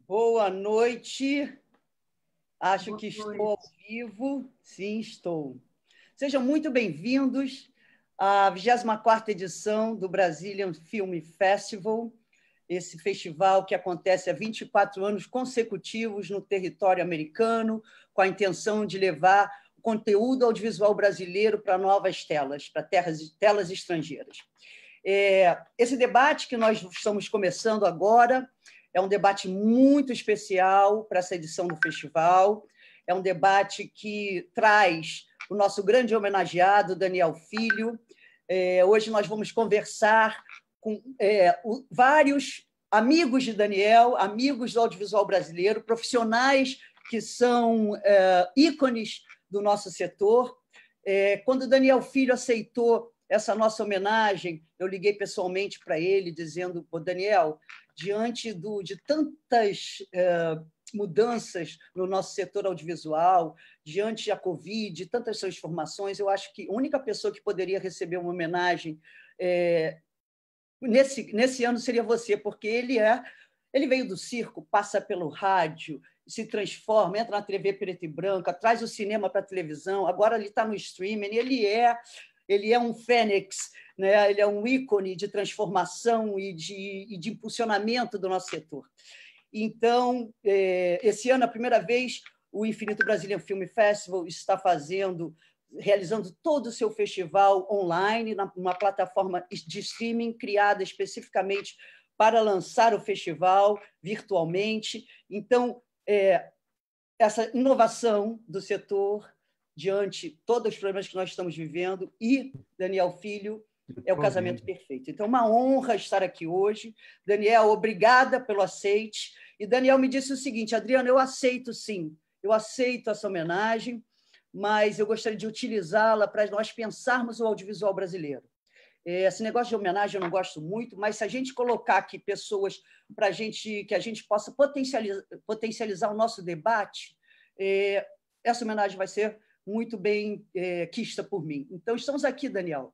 Boa noite. Acho Boa que estou ao noite. vivo. Sim, estou. Sejam muito bem-vindos à 24ª edição do Brazilian Film Festival, esse festival que acontece há 24 anos consecutivos no território americano, com a intenção de levar o conteúdo audiovisual brasileiro para novas telas, para telas estrangeiras. Esse debate que nós estamos começando agora é um debate muito especial para essa edição do festival. É um debate que traz o nosso grande homenageado, Daniel Filho. Hoje nós vamos conversar com vários amigos de Daniel, amigos do audiovisual brasileiro, profissionais que são ícones do nosso setor. Quando Daniel Filho aceitou essa nossa homenagem, eu liguei pessoalmente para ele, dizendo: Daniel, diante de tantas mudanças no nosso setor audiovisual, diante da Covid, de tantas transformações, eu acho que a única pessoa que poderia receber uma homenagem nesse ano seria você, porque ele veio do circo, passa pelo rádio, se transforma, entra na TV preta e branca, traz o cinema para a televisão, agora ele está no streaming, ele é um fênix, né? Ele é um ícone de transformação e de impulsionamento do nosso setor. Então, esse ano, a primeira vez, o Infinito Brazilian Film Festival está realizando todo o seu festival online, numa plataforma de streaming criada especificamente para lançar o festival virtualmente. Então, essa inovação do setor diante de todos os problemas que nós estamos vivendo, e Daniel Filho é o casamento perfeito. Então, uma honra estar aqui hoje. Daniel, obrigada pelo aceite. E Daniel me disse o seguinte: Adriana, eu aceito sim, eu aceito essa homenagem, mas eu gostaria de utilizá-la para nós pensarmos o audiovisual brasileiro. Esse negócio de homenagem eu não gosto muito, mas se a gente colocar aqui pessoas para que a gente possa potencializar o nosso debate, essa homenagem vai ser muito bem quista por mim. Então, estamos aqui, Daniel.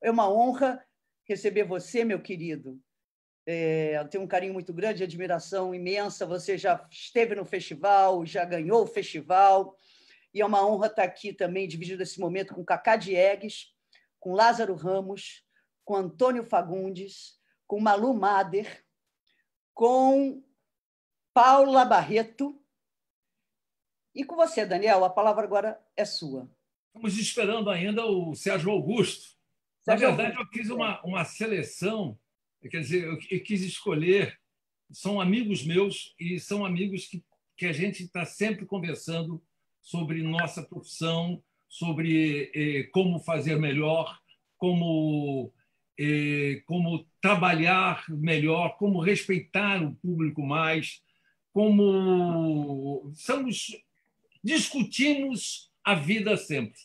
É uma honra receber você, meu querido. Eu tenho um carinho muito grande, admiração imensa. Você já esteve no festival, já ganhou o festival, e é uma honra estar aqui também, dividindo esse momento com Cacá Diegues, com Lázaro Ramos, com Antônio Fagundes, com Malu Mader, com Paula Barreto, e com você, Daniel. A palavra agora é sua. Estamos esperando ainda o Sérgio Augusto. Na verdade, eu fiz uma seleção, quer dizer, eu quis escolher, são amigos meus e são amigos que a gente está sempre conversando sobre nossa profissão, sobre como fazer melhor, como trabalhar melhor, como respeitar o público mais, como discutimos a vida sempre.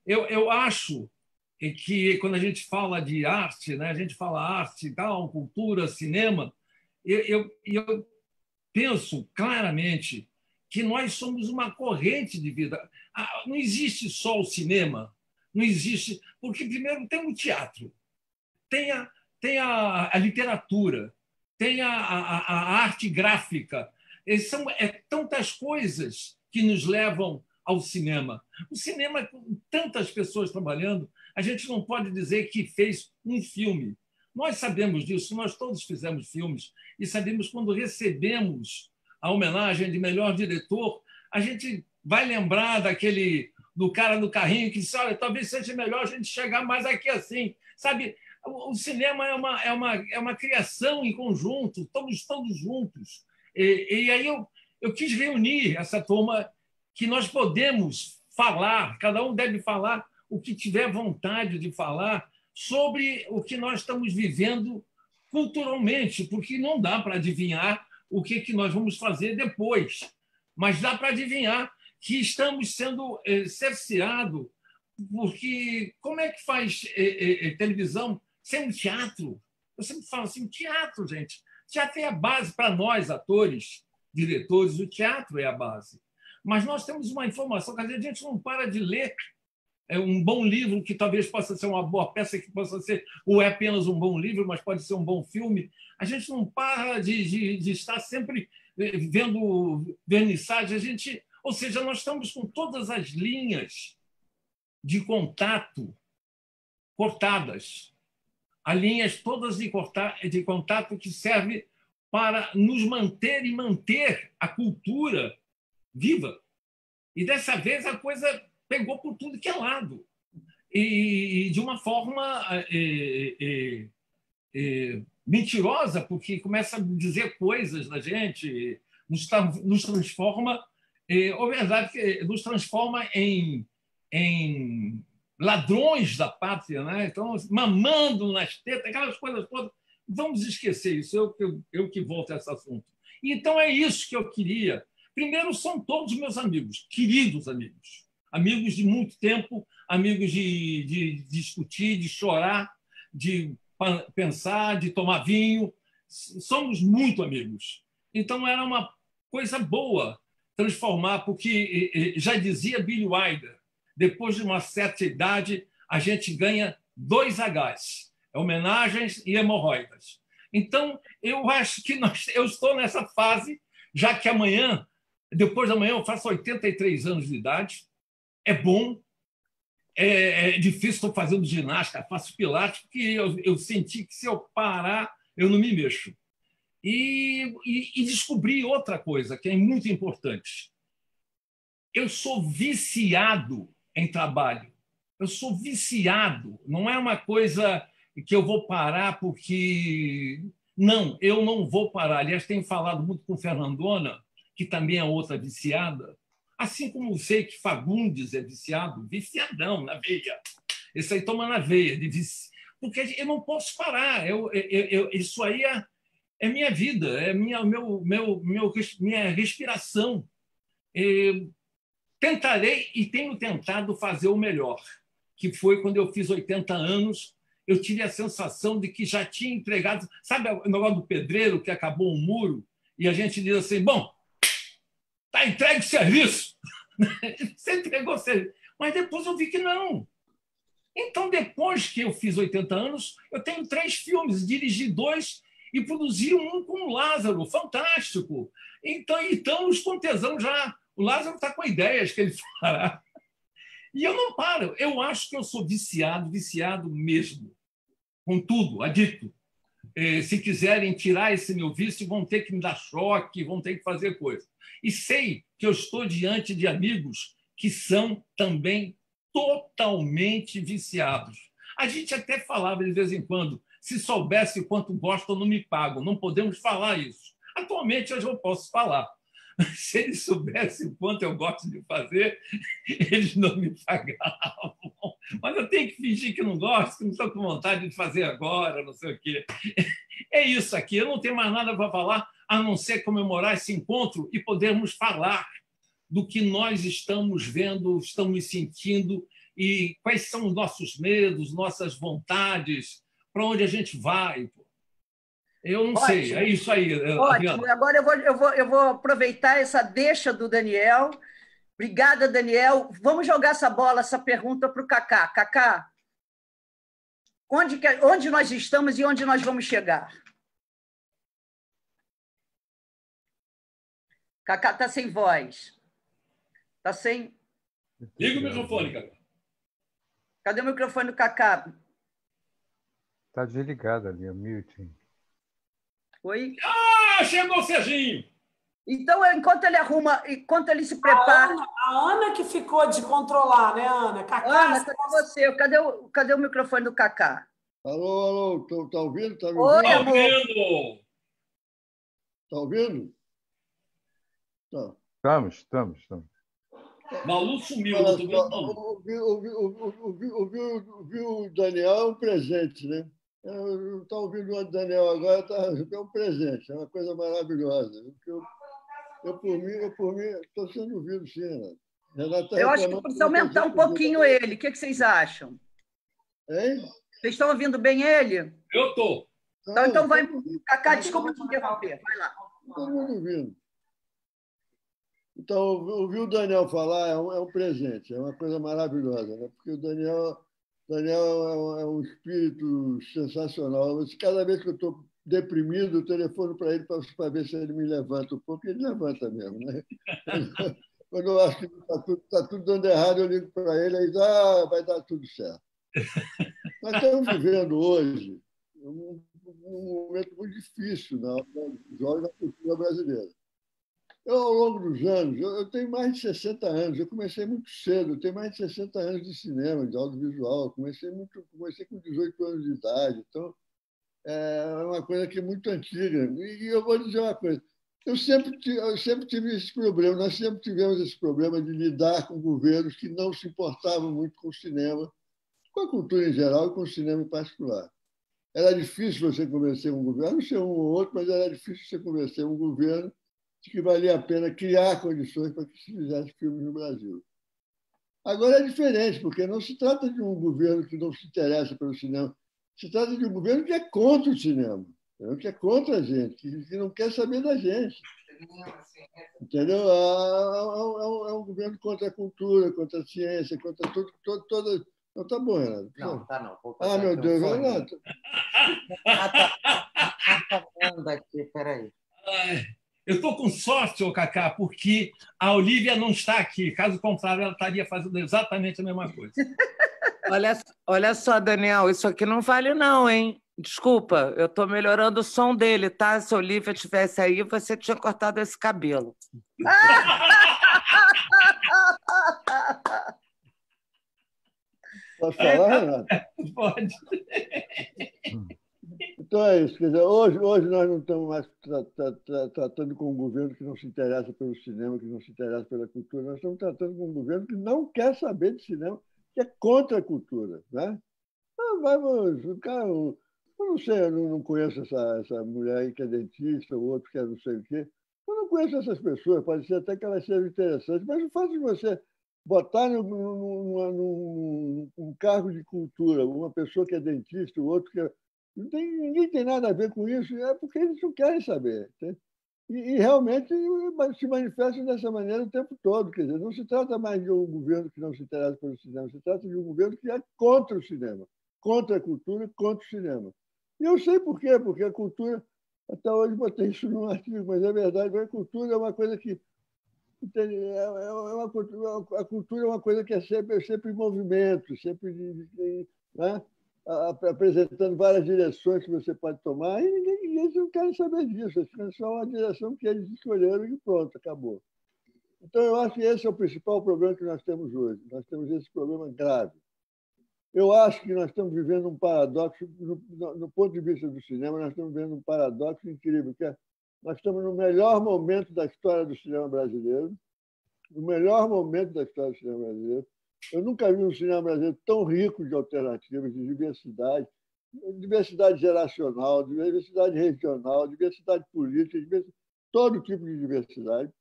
Eu acho que, quando a gente fala de arte, né, a gente fala arte, tal, cultura, cinema, eu penso claramente que nós somos uma corrente de vida. Não existe só o cinema, não existe, porque primeiro tem o teatro, tem a literatura, tem a arte gráfica. São tantas coisas que nos levam ao cinema. O cinema, com tantas pessoas trabalhando, a gente não pode dizer que fez um filme. Nós sabemos disso, nós todos fizemos filmes e sabemos, quando recebemos a homenagem de melhor diretor, a gente vai lembrar do cara do carrinho que disse: olha, talvez seja melhor a gente chegar mais aqui assim. Sabe, o cinema é uma criação em conjunto, estamos todos juntos. E aí eu quis reunir essa turma, que nós podemos falar, cada um deve falar o que tiver vontade de falar sobre o que nós estamos vivendo culturalmente, porque não dá para adivinhar o que nós vamos fazer depois, mas dá para adivinhar que estamos sendo cerceados, porque como é que faz televisão sem um teatro? Eu sempre falo assim: teatro, gente. Teatro é a base para nós, atores, diretores, o teatro é a base. Mas nós temos uma informação, quer dizer, a gente não para de ler um bom livro, que talvez possa ser uma boa peça, que possa ser, ou é apenas um bom livro, mas pode ser um bom filme. A gente não para de estar sempre vendo vernissagem, ou seja, nós estamos com todas as linhas de contato cortadas. As linhas todas de contato que servem para nos manter e manter a cultura viva. E dessa vez a coisa pegou por tudo que é lado. E de uma forma mentirosa, porque começa a dizer coisas da gente, nos transforma, ou verdade, nos transforma em ladrões da pátria, né? Então, mamando nas tetas, aquelas coisas todas. Vamos esquecer isso, eu que volto a esse assunto. Então, é isso que eu queria. Primeiro, são todos meus amigos, queridos amigos. Amigos de muito tempo, amigos de discutir, de chorar, de pensar, de tomar vinho. Somos muito amigos. Então, era uma coisa boa transformar, porque já dizia Billy Wilder, depois de uma certa idade, a gente ganha 2 Hs, homenagens e hemorroidas. Então, eu acho que eu estou nessa fase, já que amanhã, depois da manhã, eu faço 83 anos de idade. É bom, é difícil, estou fazendo ginástica, faço pilates, porque eu senti que se eu parar, eu não me mexo. E descobri outra coisa que é muito importante. Eu sou viciado em trabalho. Eu sou viciado. Não é uma coisa que eu vou parar porque... Não, eu não vou parar. Aliás, tenho falado muito com Fernandona, que também é outra viciada. Assim como eu sei que Fagundes é viciado, viciadão na veia. Esse aí toma na veia. Porque eu não posso parar. Isso aí é minha vida, é minha respiração. Tentarei e tenho tentado fazer o melhor, que foi quando eu fiz 80 anos, eu tive a sensação de que já tinha entregado... Sabe o negócio do pedreiro que acabou um muro e a gente diz assim, bom, está entregue o serviço. Você entregou o serviço. Mas depois eu vi que não. Então, depois que eu fiz 80 anos, eu tenho 3 filmes, dirigi 2 e produzi um com o Lázaro, fantástico. Então, estamos com tesão já. O Lázaro está com ideias que ele fará. E eu não paro. Eu acho que eu sou viciado, viciado mesmo. Com tudo, adicto. Se quiserem tirar esse meu vício, vão ter que me dar choque, vão ter que fazer coisa. E sei que eu estou diante de amigos que são também totalmente viciados. A gente até falava de vez em quando, se soubesse o quanto gostam, não me pagam. Não podemos falar isso. Atualmente, hoje eu posso falar. Se eles soubessem o quanto eu gosto de fazer, eles não me pagavam. Mas eu tenho que fingir que não gosto, que não estou com vontade de fazer agora, não sei o quê. É isso aqui. Eu não tenho mais nada para falar, a não ser comemorar esse encontro e podermos falar do que nós estamos vendo, estamos sentindo e quais são os nossos medos, nossas vontades, para onde a gente vai. Eu não Ótimo. sei, é isso aí. Ótimo. Agora eu vou aproveitar essa deixa do Daniel. Obrigada, Daniel. Vamos jogar essa pergunta para o Cacá. Cacá, onde nós estamos e onde nós vamos chegar? Cacá está sem voz. Está sem... Liga o microfone, Cacá. Cadê o microfone do Cacá? Está desligado ali, o mute. Oi? Ah, chegou o Serginho! Então, enquanto ele se prepara... A Ana que ficou de controlar, né, Ana? Cacá, Ana, cadê você? Cadê o microfone do Cacá? Alô, tá ouvindo? Tá me Oi, ouvindo? amor. Ouvindo! Tá ouvindo? Tá. Estamos. Malu sumiu, Olha não estou vendo, não. Ouvir o Daniel é um presente, né? Eu estou ouvindo o Daniel agora, é um presente, é uma coisa maravilhosa. Eu por mim, estou sendo ouvido, sim, Renato. Renato, Eu acho que precisa aumentar um pouquinho ele. O que vocês acham? Hein? Vocês estão ouvindo bem ele? Eu estou. Então vai... Cacá, desculpa te interromper. Vai lá. Todo mundo ouvindo. Então, ouvir o Daniel falar é um presente, é uma coisa maravilhosa, né? Porque o Daniel é um espírito sensacional. Cada vez que eu estou deprimido, eu telefono para ele para ver se ele me levanta um pouco, ele levanta mesmo. Né? Quando eu acho que está tudo dando errado, eu ligo para ele e diz, vai dar tudo certo. Nós estamos vivendo hoje um momento muito difícil na jovem da cultura brasileira. Eu, ao longo dos anos, eu tenho mais de 60 anos, eu comecei muito cedo, eu tenho mais de 60 anos de cinema, de audiovisual, comecei com 18 anos de idade, então é uma coisa que é muito antiga. E eu vou dizer uma coisa, eu sempre tive esse problema, nós sempre tivemos esse problema de lidar com governos que não se importavam muito com o cinema, com a cultura em geral e com o cinema em particular. Era difícil você convencer um governo, não sei um ou outro, mas era difícil você convencer um governo de que valia a pena criar condições para que se fizesse filmes no Brasil. Agora é diferente, porque não se trata de um governo que não se interessa pelo cinema, se trata de um governo que é contra o cinema, que é contra a gente, que não quer saber da gente. Entendeu? É um governo contra a cultura, contra a ciência, contra toda. Não, tá bom, Renato. Não, tá não. Meu Deus, Renato. Tá vendo aqui, peraí. Eu estou com sorte, ô Cacá, porque a Olivia não está aqui. Caso contrário, ela estaria fazendo exatamente a mesma coisa. Olha só, Daniel, isso aqui não vale não, hein? Desculpa, eu estou melhorando o som dele, tá? Se a Olivia estivesse aí, você tinha cortado esse cabelo. Posso falar, Renato? Pode. Então é isso. Quer dizer, hoje nós não estamos mais tratando com um governo que não se interessa pelo cinema, que não se interessa pela cultura. Nós estamos tratando com um governo que não quer saber de cinema, que é contra a cultura. Né? O cara, eu não sei, eu não conheço essa mulher aí que é dentista, o outro que é não sei o quê. Eu não conheço essas pessoas, pode ser até que elas sejam interessantes, mas o fato de você botar num cargo de cultura uma pessoa que é dentista, o outro que é... Ninguém tem nada a ver com isso, é porque eles não querem saber. Tá? E realmente se manifestam dessa maneira o tempo todo. Quer dizer, não se trata mais de um governo que não se interessa pelo cinema, se trata de um governo que é contra o cinema, contra a cultura e contra o cinema. E eu sei por quê, porque a cultura, até hoje botei isso num artigo, mas é verdade, a cultura é uma coisa que. A cultura é uma coisa que é sempre em movimento, sempre. Né? Apresentando várias direções que você pode tomar, e ninguém não quer saber disso. É só uma direção que eles escolheram e pronto, acabou. Então, eu acho que esse é o principal problema que nós temos hoje. Nós temos esse problema grave. Eu acho que nós estamos vivendo um paradoxo, no ponto de vista do cinema, nós estamos vivendo um paradoxo incrível, que é nós estamos no melhor momento da história do cinema brasileiro, no melhor momento da história do cinema brasileiro. Eu nunca vi um cinema brasileiro tão rico de alternativas, de diversidade geracional, diversidade regional, diversidade política, todo tipo de diversidade,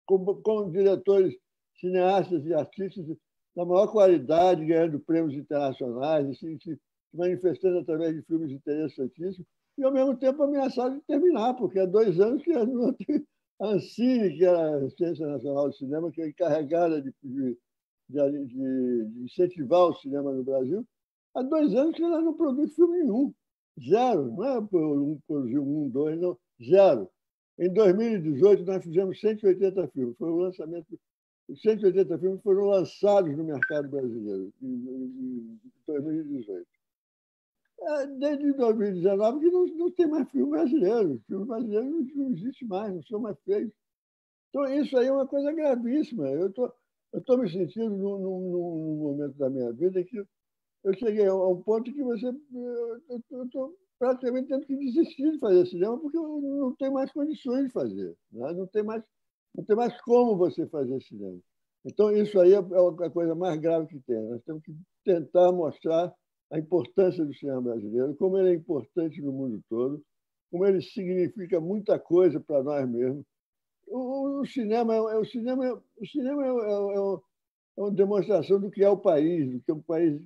com diretores, cineastas e artistas da maior qualidade, ganhando prêmios internacionais, se manifestando através de filmes interessantíssimos, e, ao mesmo tempo, ameaçado de terminar, porque há 2 anos que a Ancine, que era a Agência Nacional de Cinema, que é encarregada de incentivar o cinema no Brasil, há 2 anos que ela não produz filme nenhum. Zero. Não é produziu 1, 2, não. Zero. Em 2018, nós fizemos 180 filmes. Foi o lançamento. Os 180 filmes foram lançados no mercado brasileiro em 2018. Desde 2019 que não tem mais filme brasileiro. Os filmes brasileiros não existem mais, não são mais feitos. Então, isso aí é uma coisa gravíssima. Eu estou me sentindo num momento da minha vida que eu cheguei a um ponto que eu estou praticamente tendo que desistir de fazer cinema porque eu não tenho mais condições de fazer. Né? Não tem mais como você fazer cinema. Então, isso aí é a coisa mais grave que tem. Nós temos que tentar mostrar a importância do cinema brasileiro, como ele é importante no mundo todo, como ele significa muita coisa para nós mesmos. O cinema é uma demonstração do que é o país,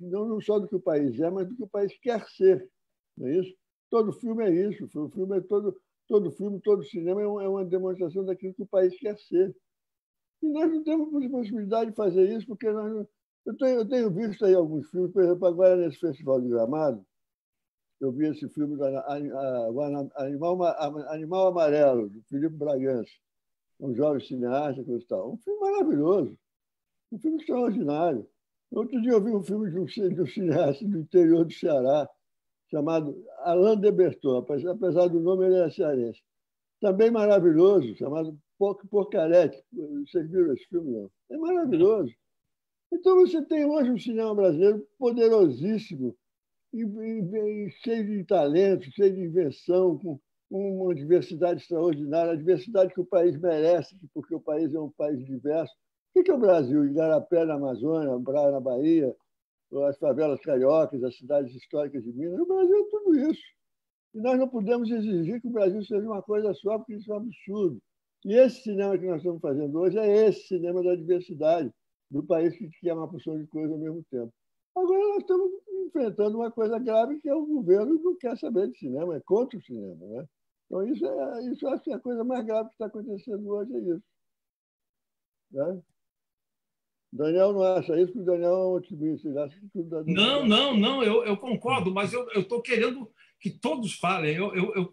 não só do que o país é, mas do que o país quer ser. Não é isso? Todo filme é isso. O filme é todo cinema é uma demonstração daquilo que o país quer ser. E nós não temos possibilidade de fazer isso, porque eu tenho visto aí alguns filmes, por exemplo, agora nesse Festival de Gramado, eu vi esse filme do Animal Amarelo, do Felipe Bragança, um jovem cineasta, coisa e tal. Um filme maravilhoso, um filme extraordinário. Outro dia eu vi um filme de um cineasta do interior do Ceará, chamado Alain de Berton, apesar do nome, ele era cearense. Também maravilhoso, chamado Porcarete. Vocês viram esse filme? Não? É maravilhoso. Então, você tem hoje um cinema brasileiro poderosíssimo, cheio de talento, cheio de invenção, com uma diversidade extraordinária, a diversidade que o país merece, porque o país é um país diverso. O que é o Brasil? Igarapé, na Amazônia, Praia, na Bahia, as favelas cariocas, as cidades históricas de Minas. O Brasil é tudo isso. E nós não podemos exigir que o Brasil seja uma coisa só, porque isso é um absurdo. E esse cinema que nós estamos fazendo hoje é esse cinema da diversidade, do país que quer uma porção de coisa ao mesmo tempo. Agora nós estamos enfrentando uma coisa grave, que é o governo não quer saber de cinema, é contra o cinema, né? Então, isso acho que é a coisa mais grave que está acontecendo hoje, é isso. Né? Daniel não acha isso, porque o Daniel é um otimista. Ele acha que tudo dá Não, eu concordo, mas eu estou querendo que todos falem. Eu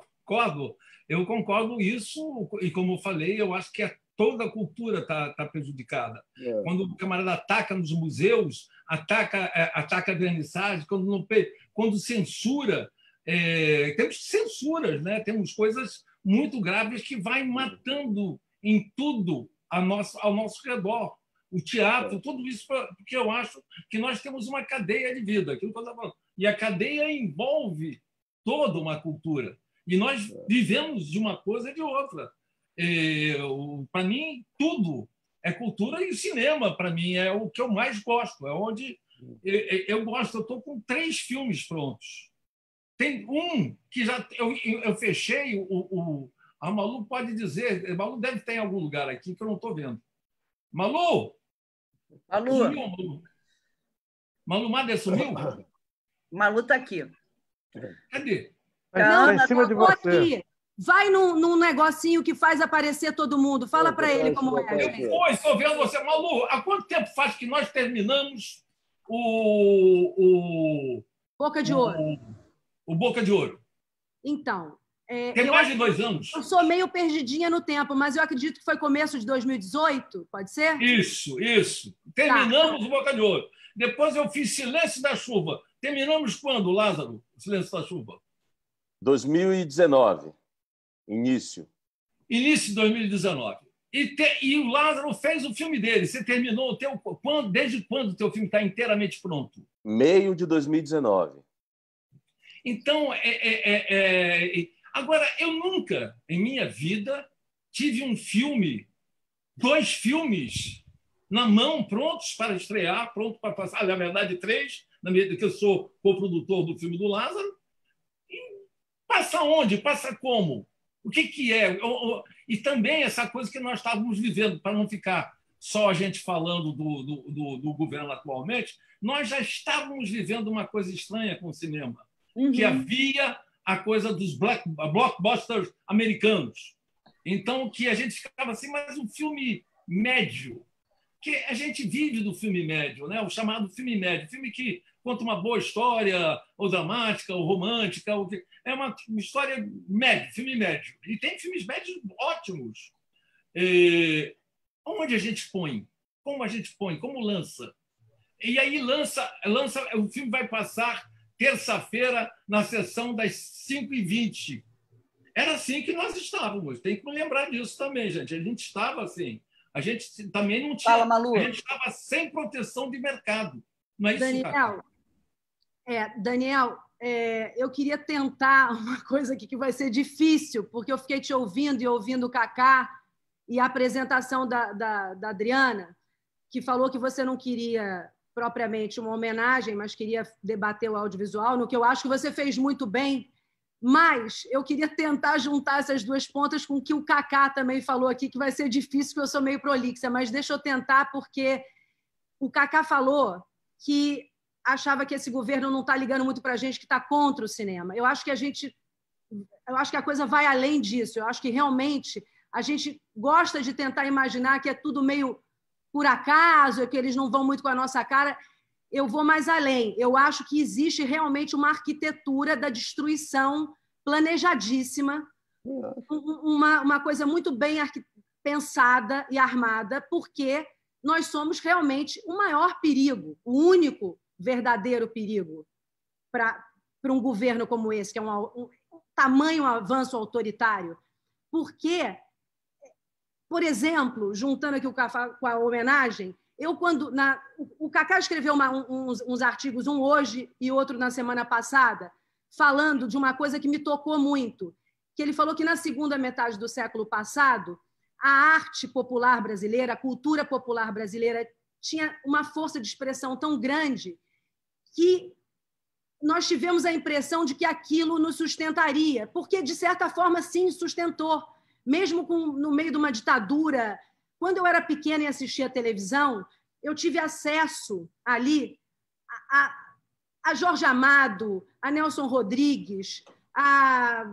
concordo isso, e como eu falei, eu acho que toda a cultura está prejudicada. Quando o camarada ataca nos museus, ataca a vernissagem, quando censura, temos censuras, né? Temos coisas muito graves que vai matando em tudo ao nosso redor. O teatro, tudo isso, porque eu acho que nós temos uma cadeia de vida, aquilo que eu estava falando. E a cadeia envolve toda uma cultura. E nós vivemos de uma coisa e de outra. Para mim, tudo é cultura, e o cinema, para mim, é o que eu mais gosto. É onde eu gosto. Eu estou com 3 filmes prontos. Tem um que já eu fechei. A Malu pode dizer. A Malu deve ter em algum lugar aqui que eu não estou vendo. Malu? Sumiu, Malu Mader sumiu? Malu está aqui. Cadê? Está em cima de você. Aqui. Vai num negocinho que faz aparecer todo mundo. Fala para ele como é. Estou vendo você. Malu, há quanto tempo faz que nós terminamos o Boca de Ouro? O Boca de Ouro. Então... Tem mais de 2 anos. Eu sou meio perdidinha no tempo, mas eu acredito que foi começo de 2018, pode ser? Isso. Terminamos o Boca de Ouro. Depois eu fiz Silêncio da Chuva. Terminamos quando, Lázaro? Silêncio da Chuva? 2019. Início de 2019. E o Lázaro fez o filme dele. Você terminou o teu... Desde quando o teu filme está inteiramente pronto? Meio de 2019. Então, agora, eu nunca, em minha vida, tive 2 filmes na mão, prontos para estrear, prontos para passar. Na verdade, 3, que eu sou coprodutor do filme do Lázaro. E passa onde? Passa como? O que é? E também essa coisa que nós estávamos vivendo, para não ficar só a gente falando do governo atualmente, nós já estávamos vivendo uma coisa estranha com o cinema, que havia a coisa dos blockbusters americanos. Então, que a gente ficava assim, mas um filme médio, que a gente vive do filme médio, né? O chamado filme médio, filme que conta uma boa história, ou dramática, ou romântica, é uma história média, filme médio. E tem filmes médios ótimos. Onde a gente põe? Como a gente põe? Como lança? E aí o filme vai passar terça-feira na sessão das 5h20. Era assim que nós estávamos. Tem que lembrar disso também, gente. A gente estava assim. A gente também não tinha... Fala, Malu. A gente estava sem proteção de mercado. Não é isso, Daniel, eu queria tentar uma coisa aqui que vai ser difícil, porque eu fiquei te ouvindo e ouvindo o Cacá e a apresentação da Adriana, que falou que você não queria propriamente uma homenagem, mas queria debater o audiovisual, no que eu acho que você fez muito bem, mas eu queria tentar juntar essas 2 pontas com o que o Cacá também falou aqui, que vai ser difícil, porque eu sou meio prolixa, mas deixa eu tentar, porque o Cacá falou que achava que esse governo não está ligando muito para a gente, que está contra o cinema. Eu acho que a coisa vai além disso. Eu acho que realmente a gente gosta de tentar imaginar que é tudo meio por acaso, que eles não vão muito com a nossa cara. eu vou mais além. Eu acho que existe realmente uma arquitetura da destruição planejadíssima, uma coisa muito bem pensada e armada, porque nós somos realmente o maior perigo, o único verdadeiro perigo para um governo como esse, que é um tamanho avanço autoritário. Porque, por exemplo, juntando aqui com a homenagem, o Kaká escreveu uns artigos, um hoje e outro na semana passada, falando de uma coisa que me tocou muito, que ele falou que na segunda metade do século passado, a arte popular brasileira, a cultura popular brasileira tinha uma força de expressão tão grande que nós tivemos a impressão de que aquilo nos sustentaria, porque, de certa forma, sim, sustentou. Mesmo no meio de uma ditadura, quando eu era pequena e assistia a televisão, eu tive acesso ali a Jorge Amado, a Nelson Rodrigues, a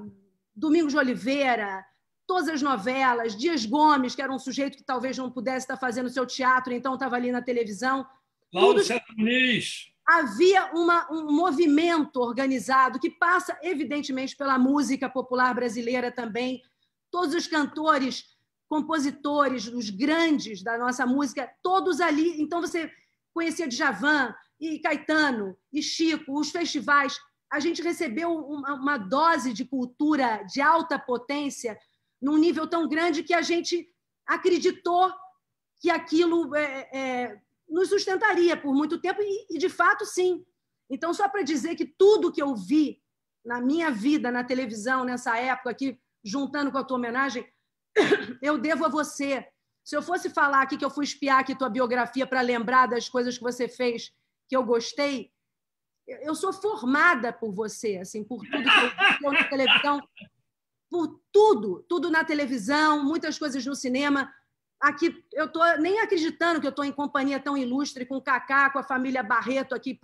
Domingos de Oliveira, todas as novelas, Dias Gomes, que era um sujeito que talvez não pudesse estar fazendo seu teatro, então estava ali na televisão. Lauro César Muniz. Havia um movimento organizado que passa, evidentemente, pela música popular brasileira também. Todos os cantores, compositores, os grandes da nossa música, todos ali. Então, você conhecia Djavan, e Caetano, e Chico, os festivais. A gente recebeu uma dose de cultura de alta potência num nível tão grande que a gente acreditou que aquilo nos sustentaria por muito tempo, e de fato, sim. Então, só para dizer que tudo que eu vi na minha vida, na televisão, nessa época aqui, juntando com a tua homenagem, eu devo a você. Se eu fosse falar aqui que eu fui espiar aqui tua biografia para lembrar das coisas que você fez, que eu gostei, eu sou formada por você, assim, por tudo que eu vi na televisão, por tudo na televisão, muitas coisas no cinema. Aqui eu estou nem acreditando que eu estou em companhia tão ilustre com o Kaká, com a família Barreto aqui,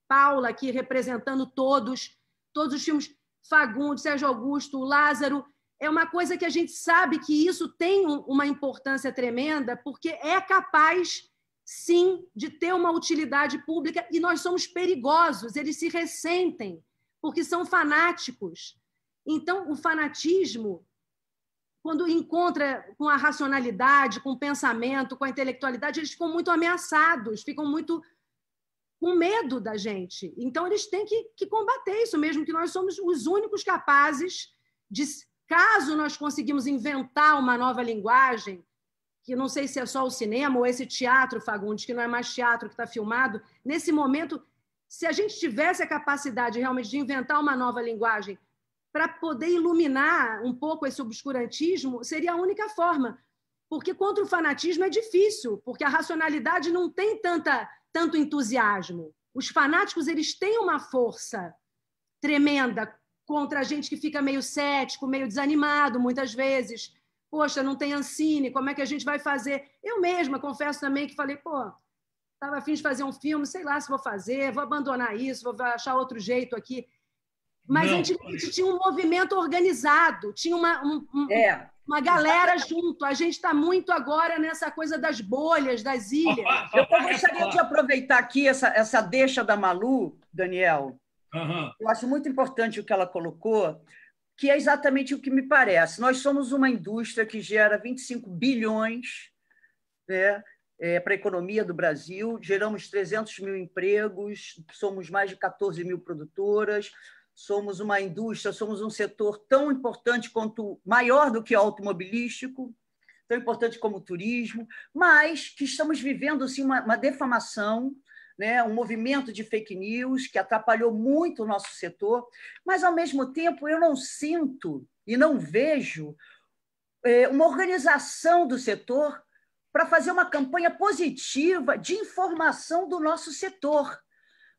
Paula aqui representando todos os filmes, Fagundes, Sérgio Augusto, Lázaro. É uma coisa que a gente sabe que isso tem uma importância tremenda, porque é capaz, sim, de ter uma utilidade pública, e nós somos perigosos, eles se ressentem, porque são fanáticos. Então, o fanatismo, quando encontra com a racionalidade, com o pensamento, com a intelectualidade, eles ficam muito ameaçados, ficam muito com medo da gente. Então, eles têm que combater isso mesmo, que nós somos os únicos capazes de, caso nós conseguimos inventar uma nova linguagem, que não sei se é só o cinema ou esse teatro, Fagundes, que não é mais teatro que está filmado, nesse momento, se a gente tivesse a capacidade realmente de inventar uma nova linguagem para poder iluminar um pouco esse obscurantismo, seria a única forma. Porque contra o fanatismo é difícil, porque a racionalidade não tem tanto entusiasmo. Os fanáticos, eles têm uma força tremenda contra a gente que fica meio cético, meio desanimado, muitas vezes. Poxa, não tem Ancine, como é que a gente vai fazer? Eu mesma confesso também que falei, estava a fim de fazer um filme, sei lá se vou fazer, vou abandonar isso, vou achar outro jeito aqui. Mas antigamente tinha um movimento organizado, tinha uma galera junto. A gente está muito agora nessa coisa das bolhas, das ilhas. Eu gostaria de aproveitar aqui essa deixa da Malu, Daniel. Uhum. Eu acho muito importante o que ela colocou, que é exatamente o que me parece. Nós somos uma indústria que gera 25 bilhões, né, para a economia do Brasil, geramos 300 mil empregos, somos mais de 14 mil produtoras, somos uma indústria, somos um setor tão importante quanto, maior do que o automobilístico, tão importante como o turismo, mas que estamos vivendo assim, uma defamação, né, um movimento de fake news que atrapalhou muito o nosso setor, mas, ao mesmo tempo, eu não sinto e não vejo uma organização do setor para fazer uma campanha positiva de informação do nosso setor.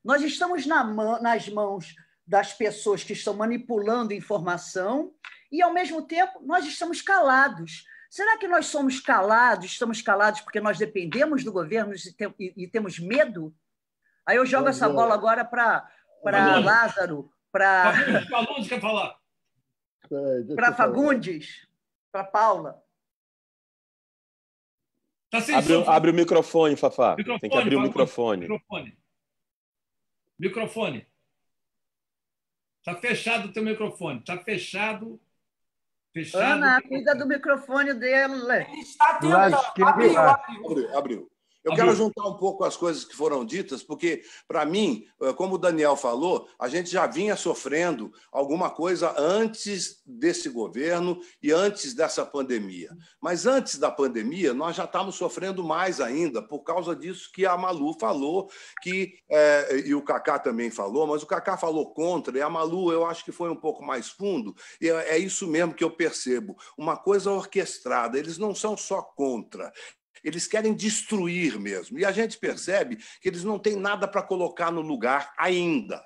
Nós estamos nas mãos das pessoas que estão manipulando informação e, ao mesmo tempo, nós estamos calados. Será que nós somos calados, estamos calados porque nós dependemos do governo e temos medo? Aí eu jogo essa bola agora para Lázaro, para Fagundes, para Paula. Abre o microfone, Fafá. Tem que abrir o microfone. Microfone. Está fechado o teu microfone. Está fechado. Fechado. Ana, cuida do microfone dele. Ele está Do lado tentando. esquerdo Abriu, embaixo. abriu. Abriu. Eu Abriu. quero juntar um pouco as coisas que foram ditas, porque, para mim, como o Daniel falou, a gente já vinha sofrendo alguma coisa antes desse governo e antes dessa pandemia. Mas antes da pandemia, nós já estávamos sofrendo mais ainda, por causa disso que a Malu falou, e o Cacá também falou, mas o Cacá falou contra, e a Malu eu acho que foi um pouco mais fundo, e é isso mesmo que eu percebo, uma coisa orquestrada, eles não são só contra. Eles querem destruir mesmo. E a gente percebe que eles não têm nada para colocar no lugar ainda.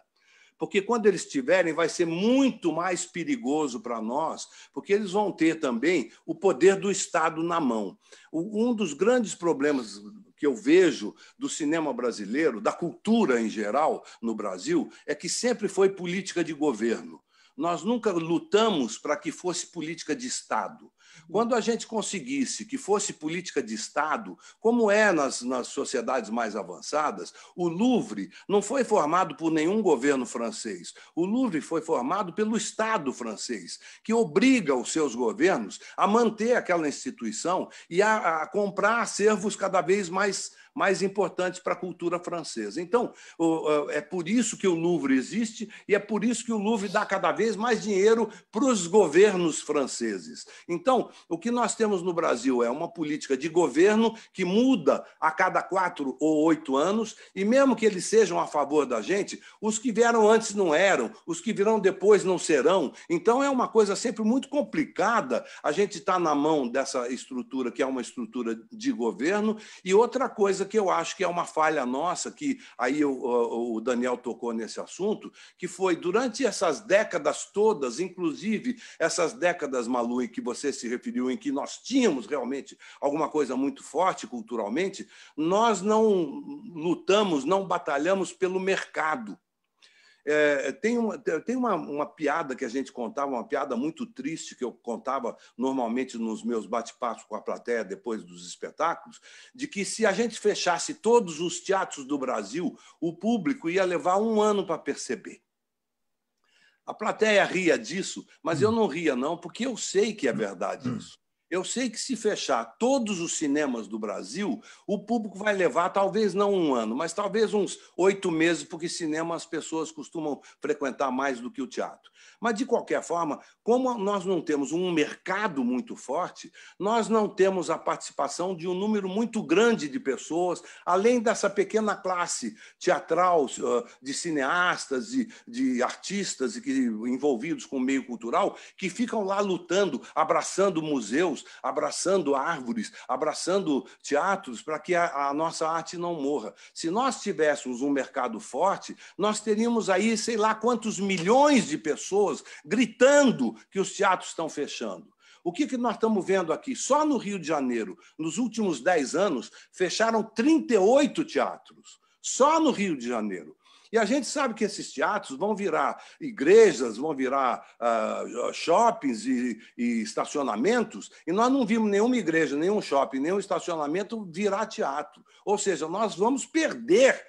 Porque quando eles tiverem, vai ser muito mais perigoso para nós, porque eles vão ter também o poder do Estado na mão. Um dos grandes problemas que eu vejo do cinema brasileiro, da cultura em geral no Brasil, é que sempre foi política de governo. Nós nunca lutamos para que fosse política de Estado. Quando a gente conseguisse que fosse política de Estado, como é nas sociedades mais avançadas, o Louvre não foi formado por nenhum governo francês. O Louvre foi formado pelo Estado francês, que obriga os seus governos a manter aquela instituição e a comprar acervos cada vez mais importantes para a cultura francesa. Então, é por isso que o Louvre existe e é por isso que o Louvre dá cada vez mais dinheiro para os governos franceses. Então, o que nós temos no Brasil é uma política de governo que muda a cada 4 ou 8 anos, e mesmo que eles sejam a favor da gente, os que vieram antes não eram, os que virão depois não serão. Então, é uma coisa sempre muito complicada a gente estar na mão dessa estrutura, que é uma estrutura de governo. E outra coisa que eu acho que é uma falha nossa, que aí o Daniel tocou nesse assunto, que foi durante essas décadas todas, inclusive essas décadas, Malu, em que você se referiu, em que nós tínhamos realmente alguma coisa muito forte culturalmente, nós não lutamos, não batalhamos pelo mercado. Tem uma piada que a gente contava, uma piada muito triste que eu contava normalmente nos meus bate-papos com a plateia depois dos espetáculos, de que se a gente fechasse todos os teatros do Brasil, o público ia levar 1 ano para perceber. A plateia ria disso, mas eu não ria não, porque eu sei que é verdade isso. Eu sei que se fechar todos os cinemas do Brasil, o público vai levar talvez não 1 ano, mas talvez uns 8 meses, porque cinema as pessoas costumam frequentar mais do que o teatro. Mas, de qualquer forma, como nós não temos um mercado muito forte, nós não temos a participação de um número muito grande de pessoas, além dessa pequena classe teatral, de cineastas, de artistas envolvidos com o meio cultural, que ficam lá lutando, abraçando museus, abraçando árvores, abraçando teatros, para que a nossa arte não morra. Se nós tivéssemos um mercado forte, nós teríamos aí, sei lá quantos milhões de pessoas gritando que os teatros estão fechando. O que nós estamos vendo aqui? Só no Rio de Janeiro, nos últimos 10 anos, fecharam 38 teatros. Só no Rio de Janeiro. E a gente sabe que esses teatros vão virar igrejas, vão virar shoppings e estacionamentos, e nós não vimos nenhuma igreja, nenhum shopping, nenhum estacionamento virar teatro. Ou seja, nós vamos perder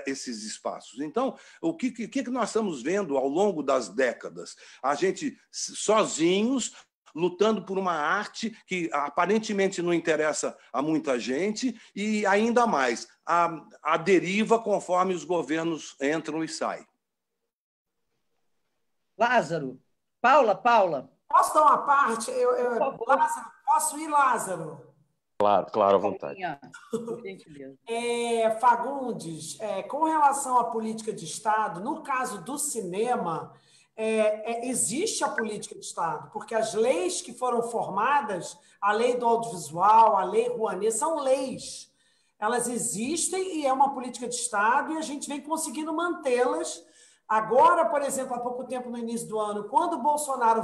esses espaços. Então, o que nós estamos vendo ao longo das décadas? A gente sozinhos, lutando por uma arte que aparentemente não interessa a muita gente, e ainda mais, a deriva conforme os governos entram e saem. Lázaro. Paula. Posso dar uma parte? Lázaro, posso ir, Lázaro? Claro, à vontade. Por gentileza. Fagundes, com relação à política de Estado, no caso do cinema, existe a política de Estado, porque as leis que foram formadas, a lei do audiovisual, a lei Rouanet, são leis. Elas existem e é uma política de Estado e a gente vem conseguindo mantê-las. Agora, por exemplo, há pouco tempo, no início do ano, quando o Bolsonaro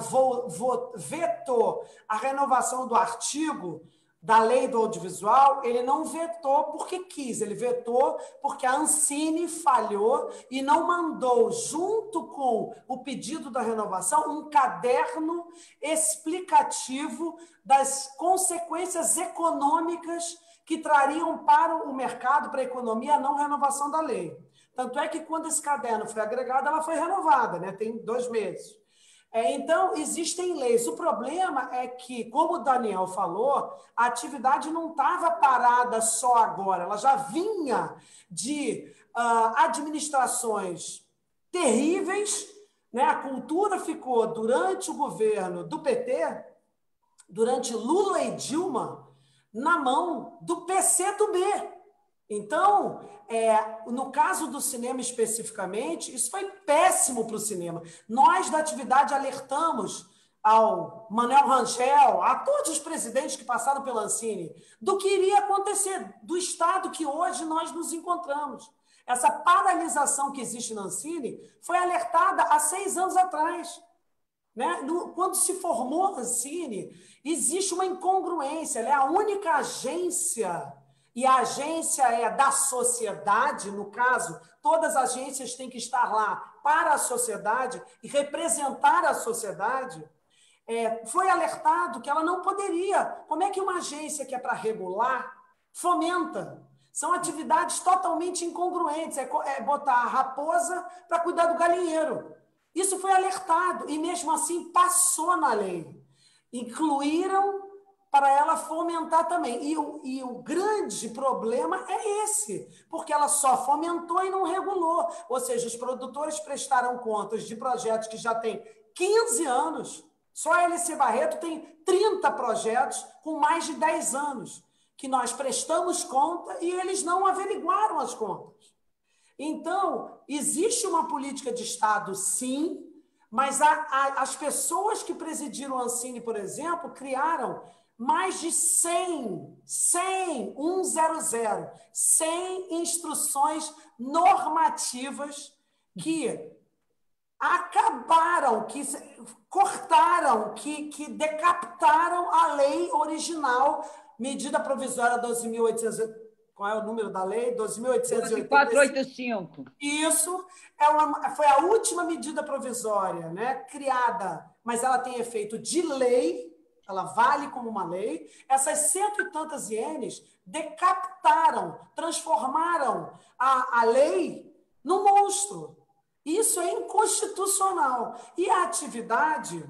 vetou a renovação do artigo da lei do audiovisual, ele não vetou porque quis, ele vetou porque a Ancine falhou e não mandou, junto com o pedido da renovação, um caderno explicativo das consequências econômicas que trariam para o mercado, para a economia, a não renovação da lei. Tanto é que, quando esse caderno foi agregado, ela foi renovada, né? Tem 2 meses. Então, existem leis. O problema é que, como o Daniel falou, a atividade não estava parada só agora, ela já vinha de administrações terríveis, né? A cultura ficou, durante o governo do PT, durante Lula e Dilma, na mão do PCdoB. Então, no caso do cinema especificamente, isso foi péssimo para o cinema. Nós, da atividade, alertamos ao Manuel Rangel, a todos os presidentes que passaram pela Ancine, do que iria acontecer, do estado que hoje nós nos encontramos. Essa paralisação que existe na Ancine foi alertada há 6 anos atrás. Né? Quando se formou a Ancine, existe uma incongruência. Ela é a única agência, e a agência é da sociedade, no caso, todas as agências têm que estar lá para a sociedade e representar a sociedade. Foi alertado que ela não poderia. Como é que uma agência que é para regular fomenta? São atividades totalmente incongruentes. É botar a raposa para cuidar do galinheiro. Isso foi alertado e, mesmo assim, passou na lei. Incluíram para ela fomentar também. E o grande problema é esse, porque ela só fomentou e não regulou. Ou seja, os produtores prestaram contas de projetos que já têm 15 anos. Só a LC Barreto tem 30 projetos com mais de 10 anos, que nós prestamos conta e eles não averiguaram as contas. Então, existe uma política de Estado, sim, mas as pessoas que presidiram a Ancine, por exemplo, criaram mais de 100 instruções normativas que acabaram, que cortaram, que decapitaram a lei original, medida provisória 12.800. Qual é o número da lei? 12.485. Isso foi a última medida provisória, né, criada, mas ela tem efeito de lei. Ela vale como uma lei. Essas 100 e tantas ienes decapitaram, transformaram a lei num monstro. Isso é inconstitucional. E a atividade,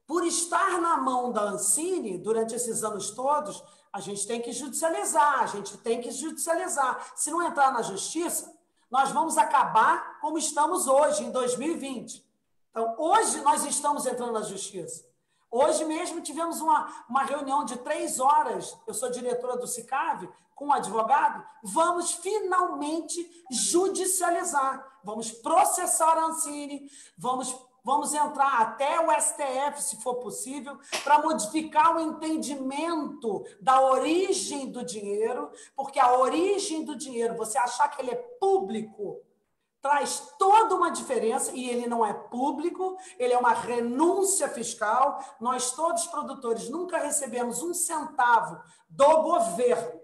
por estar na mão da Ancine durante esses anos todos, a gente tem que judicializar, Se não entrar na justiça, nós vamos acabar como estamos hoje, em 2020. Então, hoje nós estamos entrando na justiça. Hoje mesmo tivemos uma reunião de 3 horas, eu sou diretora do CICAV, com um advogado, vamos finalmente judicializar, vamos processar a Ancine, vamos entrar até o STF, se for possível, para modificar o entendimento da origem do dinheiro, porque a origem do dinheiro, você achar que ele é público, traz toda uma diferença, e ele não é público, ele é uma renúncia fiscal. Nós, todos produtores, nunca recebemos 1 centavo do governo.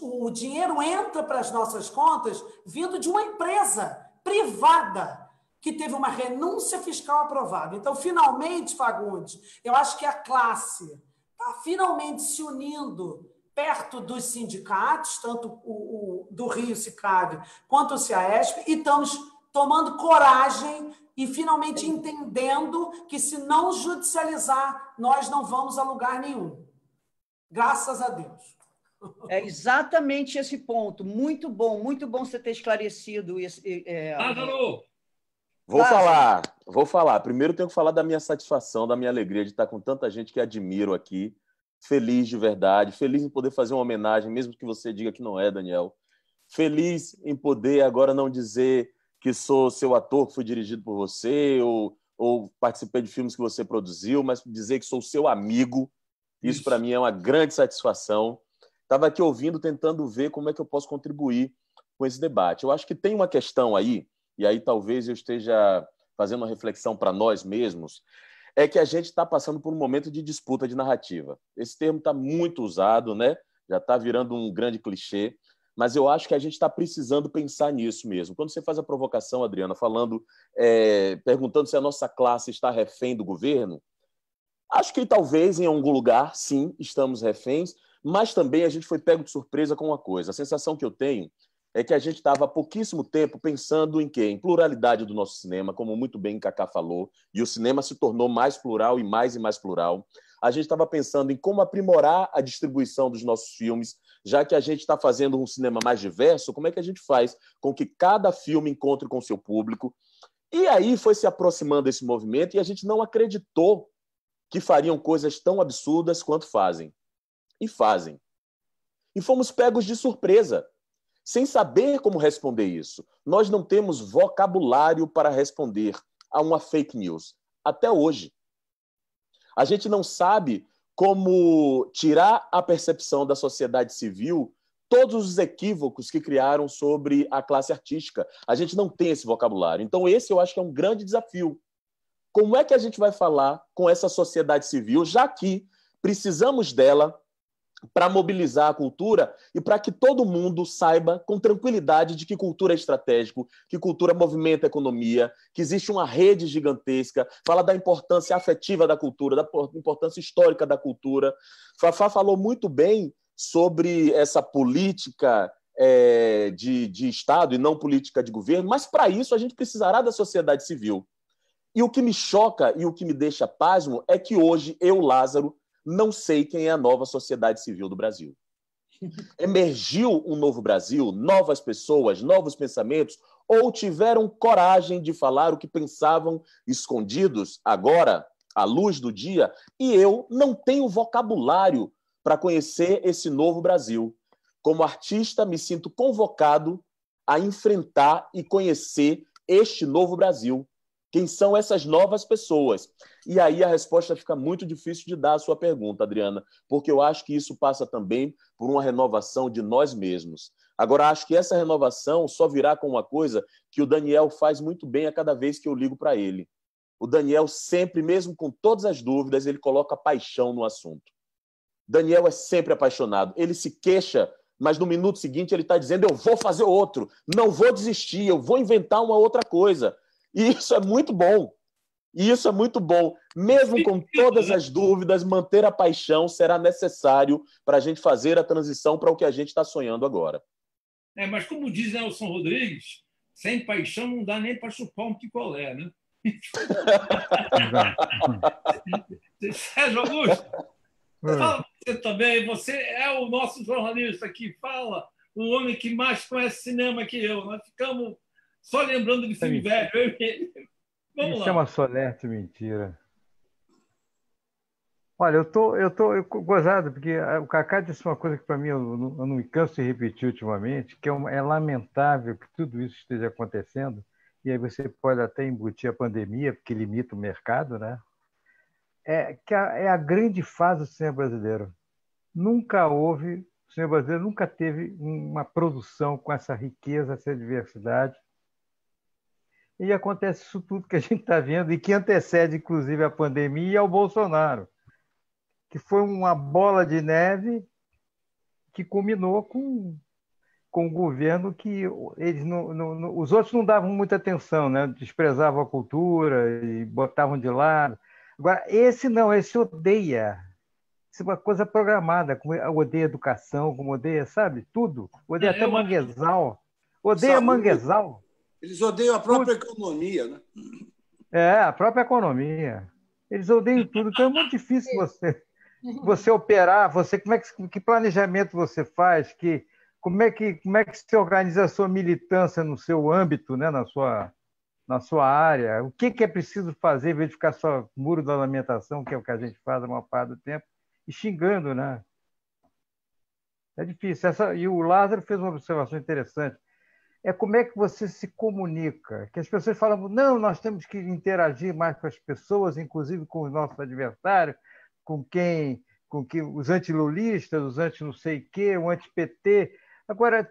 O dinheiro entra para as nossas contas vindo de uma empresa privada que teve uma renúncia fiscal aprovada. Então, finalmente, Fagundes, eu acho que a classe está finalmente se unindo perto dos sindicatos, tanto o do Rio Sicave quanto o CIAESP, e estamos tomando coragem e finalmente entendendo que, se não judicializar, nós não vamos a lugar nenhum. Graças a Deus. É exatamente esse ponto. Muito bom você ter esclarecido isso. Vou falar. Primeiro tenho que falar da minha satisfação, da minha alegria de estar com tanta gente que admiro aqui. Feliz de verdade, feliz em poder fazer uma homenagem, mesmo que você diga que não é, Daniel. Feliz em poder agora não dizer que sou seu ator, que fui dirigido por você, ou participei de filmes que você produziu, mas dizer que sou seu amigo. Isso para mim é uma grande satisfação. Estava aqui ouvindo, tentando ver como é que eu posso contribuir com esse debate. Eu acho que tem uma questão aí, e aí talvez eu esteja fazendo uma reflexão para nós mesmos, é que a gente está passando por um momento de disputa de narrativa. Esse termo está muito usado, né? Já está virando um grande clichê, mas eu acho que a gente está precisando pensar nisso mesmo. Quando você faz a provocação, Adriana, perguntando se a nossa classe está refém do governo, acho que talvez em algum lugar, sim, estamos reféns, mas também a gente foi pego de surpresa com uma coisa. A sensação que eu tenho é que a gente estava há pouquíssimo tempo pensando em quê? Em pluralidade do nosso cinema, como muito bem Cacá falou, e o cinema se tornou mais plural e mais plural. A gente estava pensando em como aprimorar a distribuição dos nossos filmes, já que a gente está fazendo um cinema mais diverso, como é que a gente faz com que cada filme encontre com o seu público? E aí foi se aproximando esse movimento e a gente não acreditou que fariam coisas tão absurdas quanto fazem. E fazem. E fomos pegos de surpresa, sem saber como responder isso. Nós não temos vocabulário para responder a uma fake news, até hoje. A gente não sabe como tirar a percepção da sociedade civil todos os equívocos que criaram sobre a classe artística. A gente não tem esse vocabulário. Então, esse eu acho que é um grande desafio. Como é que a gente vai falar com essa sociedade civil, já que precisamos dela para mobilizar a cultura e para que todo mundo saiba com tranquilidade de que cultura é estratégico, que cultura movimenta a economia, que existe uma rede gigantesca, fala da importância afetiva da cultura, da importância histórica da cultura. Fafá falou muito bem sobre essa política de Estado e não política de governo, mas para isso a gente precisará da sociedade civil. E o que me choca e o que me deixa pasmo é que hoje eu, Lázaro, não sei quem é a nova sociedade civil do Brasil. Emergiu um novo Brasil, novas pessoas, novos pensamentos, ou tiveram coragem de falar o que pensavam escondidos agora, à luz do dia, e eu não tenho vocabulário para conhecer esse novo Brasil. Como artista, me sinto convocado a enfrentar e conhecer este novo Brasil. Quem são essas novas pessoas? E aí a resposta fica muito difícil de dar à sua pergunta, Adriana, porque eu acho que isso passa também por uma renovação de nós mesmos. Agora, acho que essa renovação só virá com uma coisa que o Daniel faz muito bem a cada vez que eu ligo para ele. O Daniel sempre, mesmo com todas as dúvidas, ele coloca paixão no assunto. Daniel é sempre apaixonado. Ele se queixa, mas no minuto seguinte ele está dizendo: eu vou fazer outro, não vou desistir, eu vou inventar uma outra coisa. E isso é muito bom. E isso é muito bom. Mesmo com todas as dúvidas, manter a paixão será necessário para a gente fazer a transição para o que a gente está sonhando agora. Mas como diz Nelson Rodrigues, sem paixão não dá nem para chupar um picolé, né? Sérgio Augusto, fala você também. Você é o nosso jornalista que fala, o homem que mais conhece cinema que eu. Nós ficamos só lembrando de filme velho. Vamos lá. Isso é uma solerte mentira. Olha, eu tô gozado, porque o Cacá disse uma coisa que, para mim, eu não me canso de repetir ultimamente, que é lamentável que tudo isso esteja acontecendo, e aí você pode até embutir a pandemia, porque limita o mercado, né? É a grande fase do cinema brasileiro. O cinema brasileiro nunca teve uma produção com essa riqueza, essa diversidade. E acontece isso tudo que a gente está vendo e que antecede, inclusive, a pandemia e ao Bolsonaro, que foi uma bola de neve que culminou com o governo que eles os outros não davam muita atenção, né? Desprezavam a cultura e botavam de lado. Agora, esse não, esse odeia. Isso é uma coisa programada, como odeia educação, como odeia, sabe, tudo. Odeia até manguezal. Odeia manguezal. Eles odeiam a própria economia, né? A própria economia. Eles odeiam tudo. Então é muito difícil você operar, que planejamento você faz, como é que se organiza a sua militância no seu âmbito, né, na sua área. O que é preciso fazer, em vez de ficar só muro da lamentação, que é o que a gente faz a maior parte do tempo, e xingando, né? É difícil. E o Lázaro fez uma observação interessante. Como é que você se comunica. Que as pessoas falam, não, nós temos que interagir mais com as pessoas, inclusive com os nossos adversários, com os antilulistas, os anti não sei o quê, o anti-PT. Agora,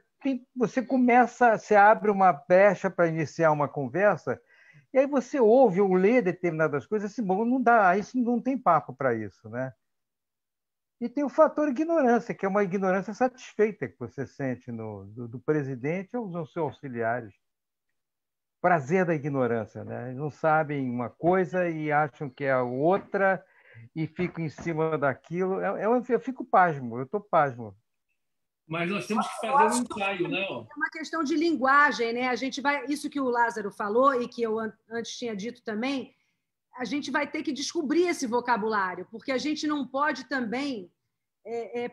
você abre uma brecha para iniciar uma conversa, e aí você ouve ou lê determinadas coisas, assim, bom, não dá, isso não tem papo para isso, né? E tem o fator ignorância, que é uma ignorância satisfeita que você sente do presidente ou dos seus auxiliares. Prazer da ignorância, né? Eles não sabem uma coisa e acham que é a outra, e fico em cima daquilo. Eu fico pasmo, eu estou pasmo. Mas nós temos que fazer um ensaio, né? É uma questão de linguagem, né? A gente vai, isso que o Lázaro falou e que eu antes tinha dito também, a gente vai ter que descobrir esse vocabulário, porque a gente não pode também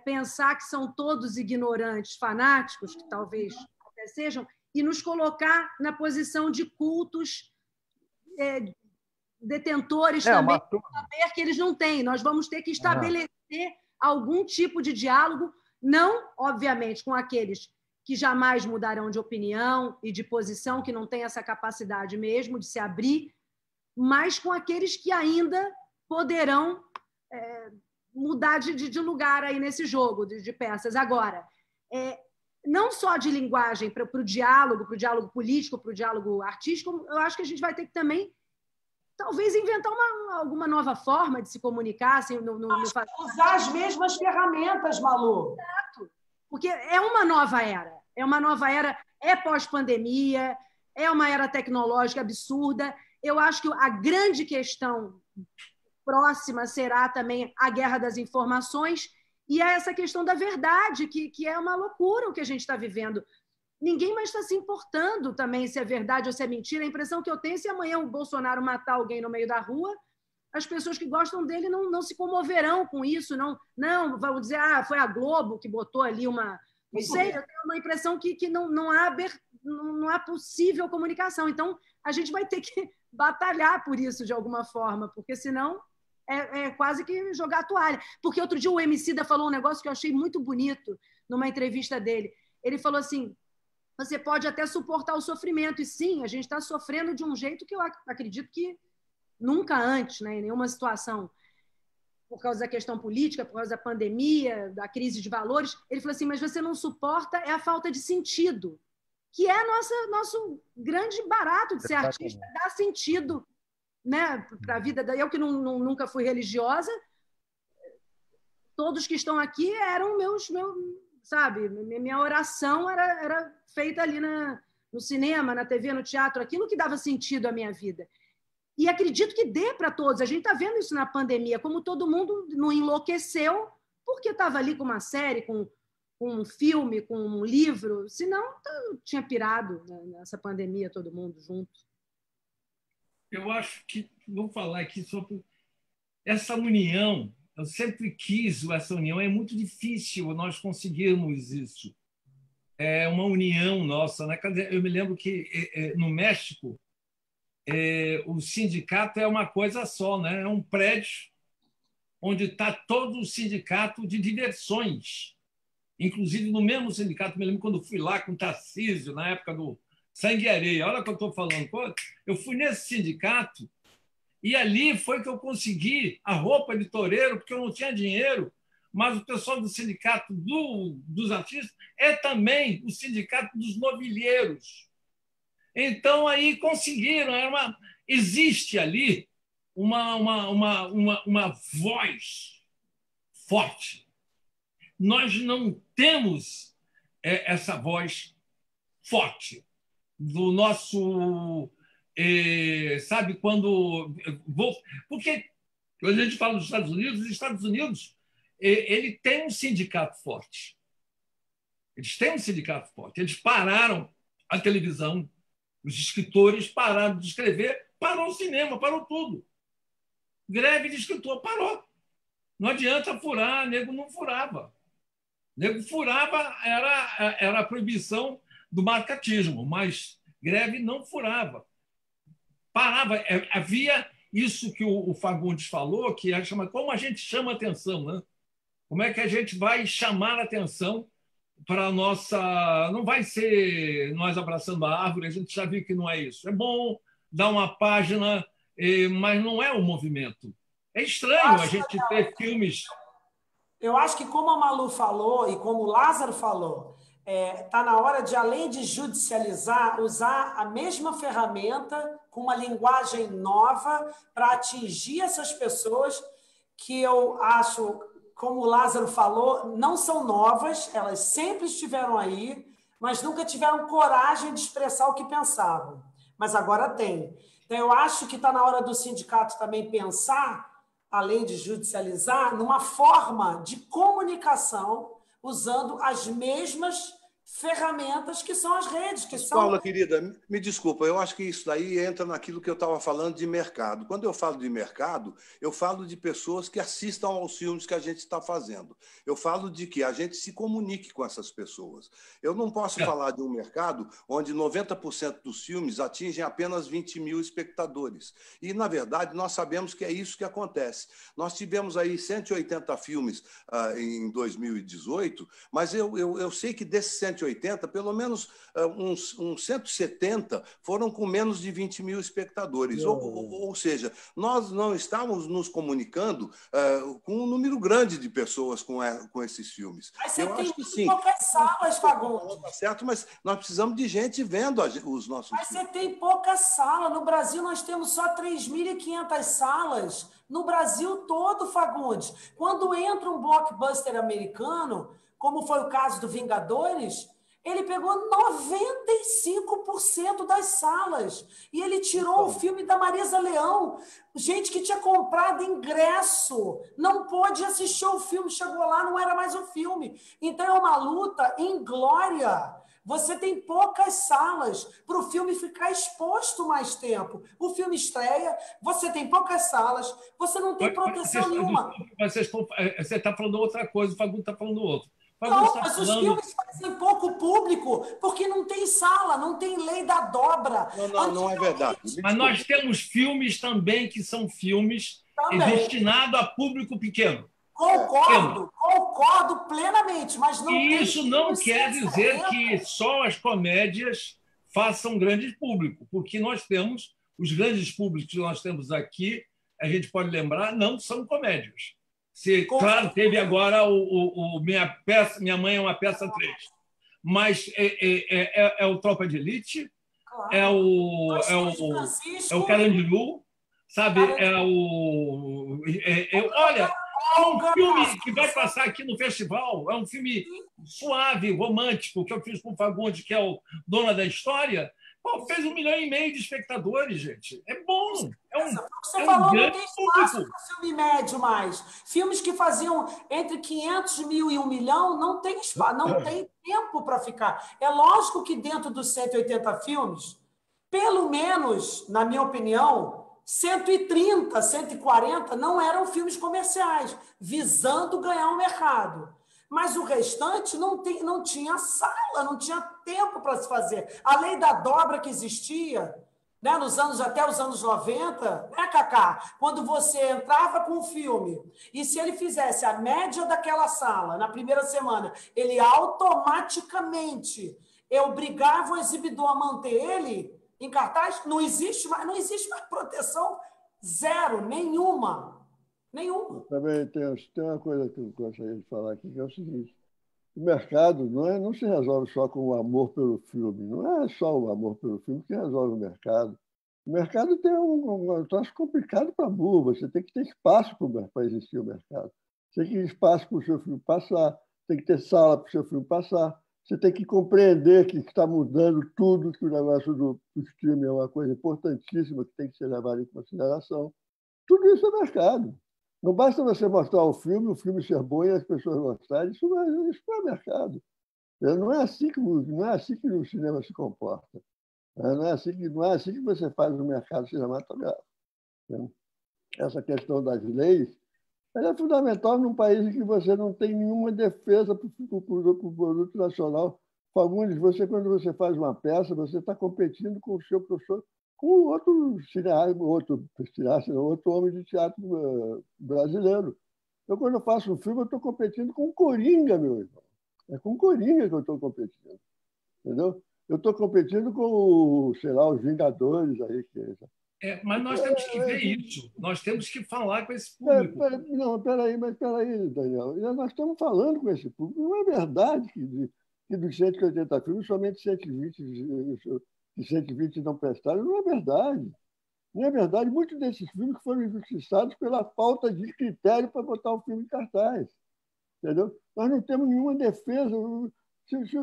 pensar que são todos ignorantes, fanáticos, que talvez até sejam, e nos colocar na posição de cultos detentores também de saber que eles não têm. Nós vamos ter que estabelecer algum tipo de diálogo, não, obviamente, com aqueles que jamais mudarão de opinião e de posição, que não têm essa capacidade mesmo de se abrir, mas com aqueles que ainda poderão mudar de lugar aí nesse jogo de peças. Agora, não só de linguagem para o diálogo político, para o diálogo artístico, eu acho que a gente vai ter que também talvez inventar alguma nova forma de se comunicar. Assim, usar as mesmas ferramentas, Malu. Exato. Porque é uma nova era. É pós-pandemia, é uma era tecnológica absurda. Eu acho que a grande questão próxima será também a guerra das informações e é essa questão da verdade, que é uma loucura o que a gente está vivendo. Ninguém mais está se importando também se é verdade ou se é mentira. A impressão que eu tenho é se amanhã o Bolsonaro matar alguém no meio da rua, as pessoas que gostam dele não se comoverão com isso, não vão dizer, foi a Globo que botou ali uma... Não sei, eu tenho uma impressão que não há possível comunicação. Então, a gente vai ter que batalhar por isso de alguma forma, porque senão é quase que jogar a toalha. Porque outro dia o Emicida falou um negócio que eu achei muito bonito numa entrevista dele. Ele falou assim, você pode até suportar o sofrimento. E sim, a gente está sofrendo de um jeito que eu acredito que nunca antes, né, em nenhuma situação, por causa da questão política, por causa da pandemia, da crise de valores. Ele falou assim, mas você não suporta a falta de sentido, que é nosso grande barato de ser artista, dar sentido, né, para a vida. Eu que nunca fui religiosa, todos que estão aqui eram sabe, minha oração era feita ali no cinema, na TV, no teatro, aquilo que dava sentido à minha vida. E acredito que dê para todos. A gente está vendo isso na pandemia, como todo mundo não enlouqueceu porque estava ali com uma série, com um filme, com um livro, senão tinha pirado nessa pandemia todo mundo junto. Eu acho que, vou falar aqui sobre essa união. Eu sempre quis essa união, é muito difícil nós conseguirmos isso. É uma união nossa, né? Eu me lembro que no México o sindicato é uma coisa só, né? É um prédio onde está todo o sindicato de diversões. Inclusive, no mesmo sindicato, me lembro quando fui lá com o Tarcísio, na época do Sangue e Areia. Olha o que eu estou falando. Eu fui nesse sindicato e ali foi que eu consegui a roupa de toureiro, porque eu não tinha dinheiro, mas o pessoal do sindicato dos artistas é também o sindicato dos novilheiros. Então, aí conseguiram. Existe ali uma voz forte. Nós não temos essa voz forte do nosso... sabe, quando... Porque quando a gente fala dos Estados Unidos, os Estados Unidos ele tem um sindicato forte. Eles têm um sindicato forte. Eles pararam a televisão, os escritores pararam de escrever, parou o cinema, parou tudo. Greve de escritor, parou. Não adianta furar, nego não furava. Nego furava, era a proibição do marcatismo, mas greve não furava. Parava. Havia isso que o Fagundes falou, que chama como a gente chama atenção, né? Como é que a gente vai chamar atenção para a nossa... Não vai ser nós abraçando a árvore, a gente já viu que não é isso. É bom dar uma página, mas não é o movimento. É estranho a gente ter filmes... Eu acho que, como a Malu falou e como o Lázaro falou, está na hora de, além de judicializar, usar a mesma ferramenta com uma linguagem nova para atingir essas pessoas que eu acho, como o Lázaro falou, não são novas, elas sempre estiveram aí, mas nunca tiveram coragem de expressar o que pensavam. Mas agora tem. Então, eu acho que está na hora do sindicato também pensar além de judicializar, numa forma de comunicação usando as mesmas ferramentas que são as redes, que são... Paula, querida, me desculpa, eu acho que isso daí entra naquilo que eu estava falando de mercado. Quando eu falo de mercado, eu falo de pessoas que assistam aos filmes que a gente está fazendo. Eu falo de que a gente se comunique com essas pessoas. Eu não posso falar de um mercado onde 90% dos filmes atingem apenas 20 mil espectadores. E, na verdade, nós sabemos que é isso que acontece. Nós tivemos aí 180 filmes em 2018, mas eu sei que desses 180, pelo menos uns 170 foram com menos de 20 mil espectadores. Ou seja, nós não estamos nos comunicando com um número grande de pessoas com esses filmes. Mas você eu tem acho que sim. poucas salas, Fagundes. Tá certo, mas nós precisamos de gente vendo os nossos Mas filmes. você tem pouca sala. No Brasil, nós temos só 3.500 salas. No Brasil todo, Fagundes. Quando entra um blockbuster americano, como foi o caso do Vingadores, ele pegou 95% das salas. E ele tirou o filme da Marisa Leão. Gente que tinha comprado ingresso, não pôde assistir o filme, chegou lá, não era mais o filme. Então é uma luta inglória. Você tem poucas salas para o filme ficar exposto mais tempo. O filme estreia, você tem poucas salas, você não tem proteção nenhuma. Você está falando outra coisa, o Fagundes está falando outra. Não, mas os filmes fazem pouco público porque não tem sala, não tem lei da dobra. Não é verdade. Mas nós temos filmes também que são filmes destinados a público pequeno. Concordo plenamente, mas não tem... Isso não quer dizer que só as comédias façam grande público, porque nós temos, os grandes públicos que nós temos aqui, a gente pode lembrar, não são comédias. Claro, teve agora Minha Mãe é uma Peça 3, mas é o Tropa de Elite, claro. é o Carandiru, sabe? Olha, é um filme que vai passar aqui no festival, é um filme suave, romântico, que eu fiz com o Fagundes, que é o Dona da História. Pô, fez 1,5 milhão de espectadores, gente. É bom. Você falou, não tem espaço para filme médio mais. Filmes que faziam entre 500 mil e 1 milhão não tem espaço, não tem tempo para ficar. É lógico que dentro dos 180 filmes, pelo menos, na minha opinião, 130, 140 não eram filmes comerciais, visando ganhar o mercado. Mas o restante não tinha sala, não tinha tempo para se fazer. A lei da dobra que existia, né, até os anos 90, né, Cacá? Quando você entrava com um filme e se ele fizesse a média daquela sala na primeira semana, ele automaticamente obrigava o exibidor a manter ele em cartaz. Não existe mais proteção zero, nenhuma. Também tem uma coisa que eu gostaria de falar aqui, que é o seguinte: o mercado não se resolve só com o amor pelo filme. Não é só o amor pelo filme que resolve o mercado. O mercado tem um troço complicado para burro. Você tem que ter espaço para existir o mercado. Você tem que ter espaço para o seu filme passar, tem que ter sala para o seu filme passar. Você tem que compreender que está mudando tudo, que o negócio do streaming é uma coisa importantíssima que tem que ser levada em consideração. Tudo isso é mercado. Não basta você mostrar o filme ser bom e as pessoas gostarem. Isso não é mercado. Não é assim que o cinema se comporta. Não é assim que você faz o mercado cinematográfico. Essa questão das leis é fundamental num país em que você não tem nenhuma defesa para o produto nacional. Fagundes, quando você faz uma peça, você está competindo com o seu professor, com outro homem de teatro brasileiro. Quando eu faço um filme, eu estou competindo com o Coringa, meu irmão. É com o Coringa que eu estou competindo. Entendeu? Eu estou competindo com, os Vingadores aí. Mas nós temos que ver isso. Nós temos que falar com esse público. Peraí, Daniel. Nós estamos falando com esse público. Não é verdade que dos 180 filmes, somente 120 não prestaram. Não é verdade. Não é verdade. Muitos desses filmes foram injustiçados pela falta de critério para botar o filme em cartaz. Entendeu? Nós não temos nenhuma defesa. Se os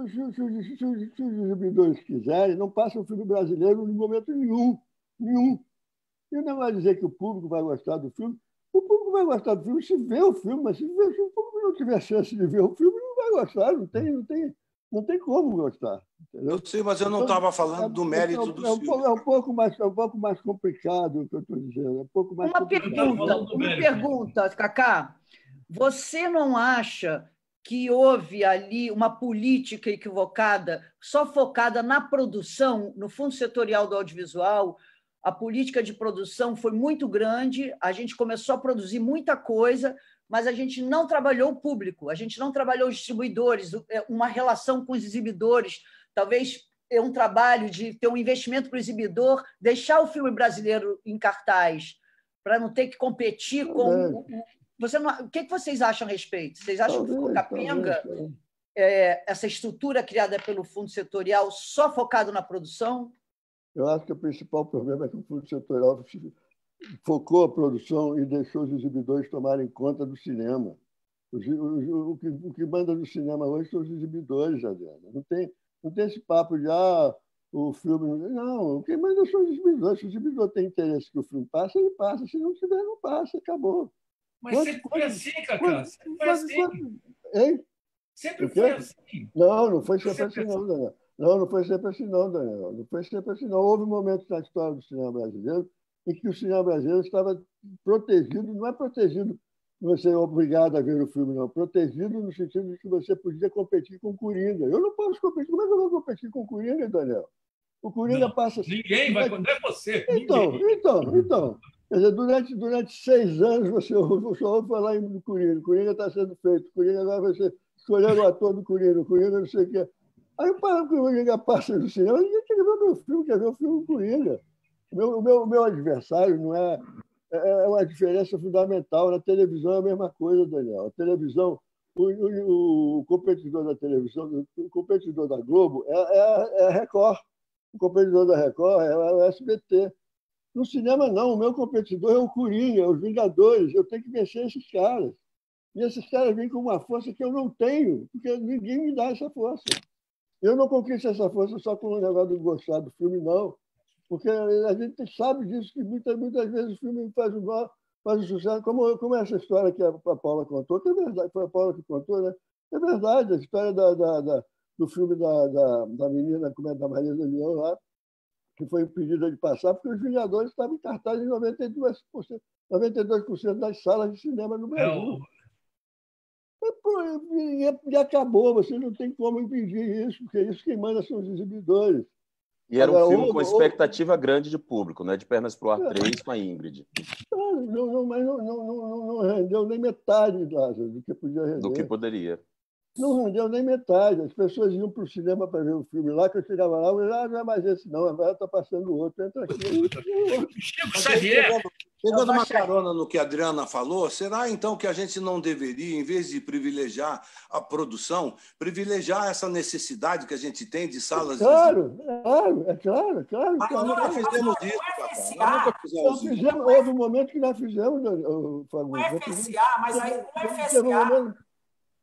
exibidores quiserem, não passam o filme brasileiro em momento nenhum. E não vai dizer que o público vai gostar do filme. O público público vai gostar do filme se vê o filme, mas se o público não tiver chance de ver o filme, não vai gostar, não tem como gostar. Entendeu? Eu sei, mas eu não estava falando do mérito do filme. É um pouco mais complicado o que eu estou dizendo. É um pouco mais uma pergunta, Cacá. Você não acha que houve ali uma política equivocada, só focada na produção, no fundo setorial do audiovisual? A política de produção foi muito grande, a gente começou a produzir muita coisa, mas a gente não trabalhou o público, a gente não trabalhou os distribuidores, uma relação com os exibidores, talvez um trabalho de ter um investimento para o exibidor, deixar o filme brasileiro em cartaz, para não ter que competir com... O que vocês acham a respeito? Vocês acham que ficou capenga essa estrutura criada pelo fundo setorial só focado na produção? Eu acho que o principal problema é que o fundo setorial focou a produção e deixou os exibidores tomarem conta do cinema. O que manda no cinema hoje são os exibidores, Adriana. Não tem esse papo de o filme... Não, quem manda são os exibidores. Se o exibidor tem interesse que o filme passe, ele passa. Se não tiver, não passa. Acabou. Mas sempre foi assim, Cacá. Sempre foi assim. Hein? Sempre foi assim. Não foi sempre assim, não, Daniel. Não foi sempre assim, não, Daniel. Não foi sempre assim, não. Houve momentos na história do cinema brasileiro em que o cinema brasileiro estava protegido, não é protegido você é obrigado a ver o filme, não. Protegido no sentido de que você podia competir com o Coringa. Eu não posso competir. Como é que eu vou competir com o Coringa, Daniel? O Coringa passa... Ninguém vai... Não é você. Então. Quer dizer, durante 6 anos você só ouve falar em Coringa. O Coringa está sendo feito. O Coringa agora vai ser escolhendo o ator do Coringa. O Coringa não sei o quê. Aí o Coringa passa no cinema. Ninguém quer ver o meu filme, quer ver o filme do Coringa. O meu adversário não é... É uma diferença fundamental. Na televisão é a mesma coisa, Daniel. A televisão, o competidor da televisão, o competidor da Globo é a Record. O competidor da Record é o SBT. No cinema, não. O meu competidor é o Coringa, os Vingadores. Eu tenho que vencer esses caras. E esses caras vêm com uma força que eu não tenho, porque ninguém me dá essa força. Eu não conquisto essa força só com o negócio de gostar do filme, não. Porque a gente sabe disso, que muitas vezes o filme faz um sucesso, como essa história que a Paula contou, que é verdade, foi a Paula que contou, né? É verdade, a história do filme da menina, como é, da Maria do Leão lá, que foi impedida de passar, porque os Vingadores estavam em cartaz em 92% das salas de cinema no Brasil. E acabou, você não tem como impedir isso, porque isso quem manda são os exibidores. E era um filme com expectativa grande de público, né? De Pernas pro Ar 3 com a Ingrid. Mas não rendeu nem metade do que podia render. Do que poderia. Não rendeu nem metade. As pessoas iam para o cinema para ver o filme lá, que eu chegava lá, eu não é mais esse não, agora está passando outro, entra aqui. Chico Xavier! Pegando uma carona no que a Adriana falou, será então que a gente não deveria, em vez de privilegiar a produção, privilegiar essa necessidade que a gente tem de salas... Claro. Mas nós nunca fizemos isso, papai. Nunca fizemos isso. Houve um momento que nós fizemos, Fagundes. O FSA, mas aí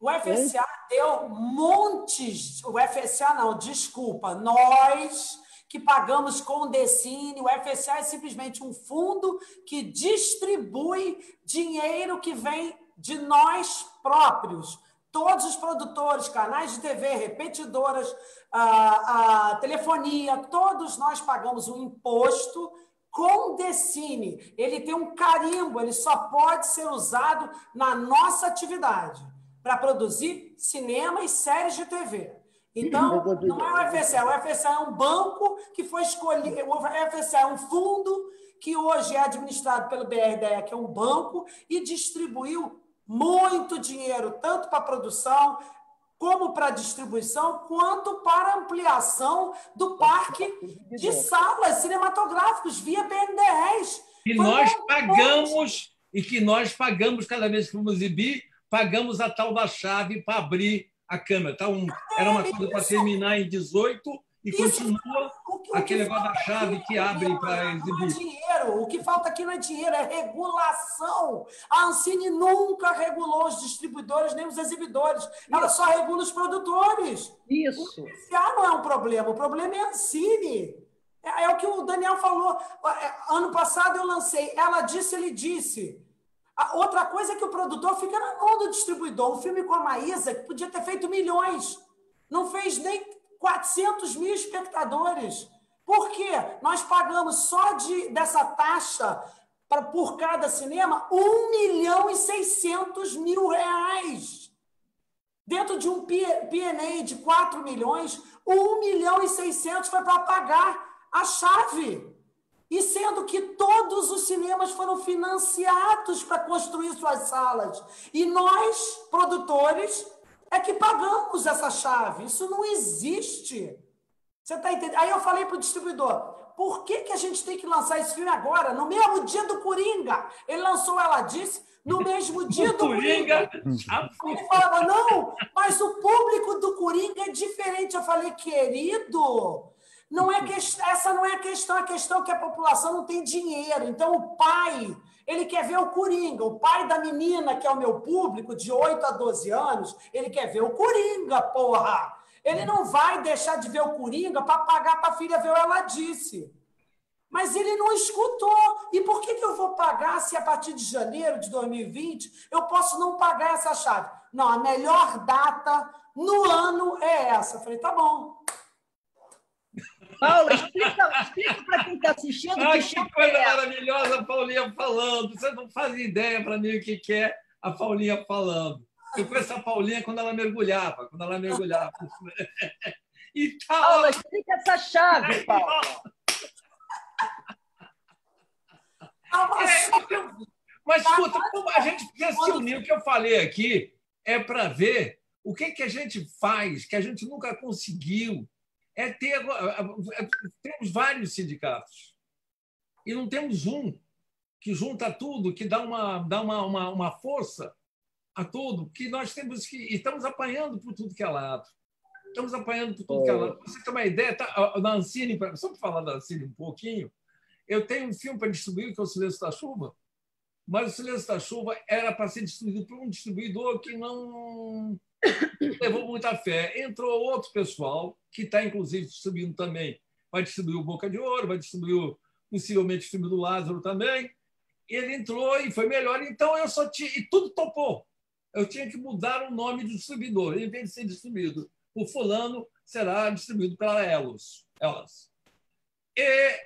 o FSA deu montes... O FSA não, desculpa, nós... que pagamos com o Decine, o FSA é simplesmente um fundo que distribui dinheiro que vem de nós próprios. Todos os produtores, canais de TV, repetidoras, a telefonia, todos nós pagamos um imposto com o Decine. Ele tem um carimbo, ele só pode ser usado na nossa atividade para produzir cinema e séries de TV. Então, não é o FSA. O FSA é um banco que foi escolhido. O FSA é um fundo que hoje é administrado pelo BRDE, que é um banco, e distribuiu muito dinheiro, tanto para a produção, como para a distribuição, quanto para a ampliação do parque de salas cinematográficas via BNDES. E nós pagamos, cada vez que vamos exibir, pagamos a tal da chave para abrir a câmera. Era uma coisa para terminar em 18 e continua aquele negócio da chave que abre para exibir. O que falta aqui não é dinheiro, é regulação. A Ancine nunca regulou os distribuidores nem os exibidores. Ela só regula os produtores. Isso. O FSA não é um problema, o problema é a Ancine. É o que o Daniel falou. Ano passado eu lancei Ela Disse, Ele Disse. A outra coisa é que o produtor fica na mão do distribuidor. Um filme com a Maísa, que podia ter feito milhões, não fez nem 400 mil espectadores. Por quê? Nós pagamos só dessa taxa por cada cinema R$1.600.000. Dentro de um P&A de 4 milhões, R$1.600.000 foi para pagar a chave. E sendo que todos os cinemas foram financiados para construir suas salas. E nós, produtores, é que pagamos essa chave. Isso não existe. Você está entendendo? Aí eu falei para o distribuidor, por que a gente tem que lançar esse filme agora, no mesmo dia do Coringa? Ele lançou Ela Disse no mesmo dia do Coringa. Ele falava, não, mas o público do Coringa é diferente. Eu falei, querido, essa não é a questão é que a população não tem dinheiro. Então, o pai, ele quer ver o Coringa. O pai da menina, que é o meu público, de 8 a 12 anos, ele quer ver o Coringa, porra! Ele não vai deixar de ver o Coringa para pagar para a filha ver o Ela Disse. Mas ele não escutou. E por que eu vou pagar se a partir de janeiro de 2020 eu posso não pagar essa chave? Não, a melhor data no ano é essa. Eu falei, tá bom. Paula, explica para quem está assistindo. Que coisa maravilhosa a Paulinha falando. Você não faz ideia para mim o que é a Paulinha falando. Eu conheço a Paulinha quando ela mergulhava. E tal. Paula, explica essa chave, Paula. Mas, escuta, a gente precisa se unir. O que eu falei aqui é para ver o que a gente faz, que a gente nunca conseguiu. Temos vários sindicatos e não temos um que junta tudo, que dá uma força a tudo, que nós temos que... E estamos apanhando por tudo que é lado. Estamos apanhando por tudo que é lado. Pra você ter uma ideia, na Ancine, só para falar da Ancine um pouquinho, eu tenho um filme para distribuir, que é o Silêncio da Chuva, mas o Silêncio da Chuva era para ser distribuído por um distribuidor que não levou muita fé. Entrou outro pessoal, que está, inclusive, distribuindo também. Vai distribuir o Boca de Ouro, vai distribuir, possivelmente, o filme do Lázaro também. Ele entrou e foi melhor. Então, eu só tinha... E tudo topou. Eu tinha que mudar o nome do distribuidor. Em vez de ser distribuído por fulano, será distribuído pela Elas. E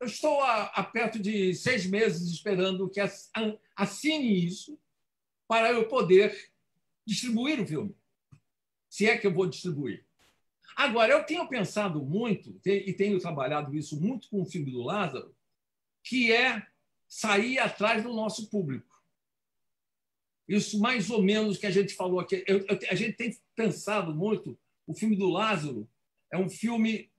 eu estou há perto de 6 meses esperando que assine isso para eu poder distribuir o filme, se é que eu vou distribuir. Agora, eu tenho pensado muito, e tenho trabalhado isso muito com o filme do Lázaro, que é sair atrás do nosso público. Isso mais ou menos que a gente falou aqui. A gente tem pensado muito, o filme do Lázaro é um filme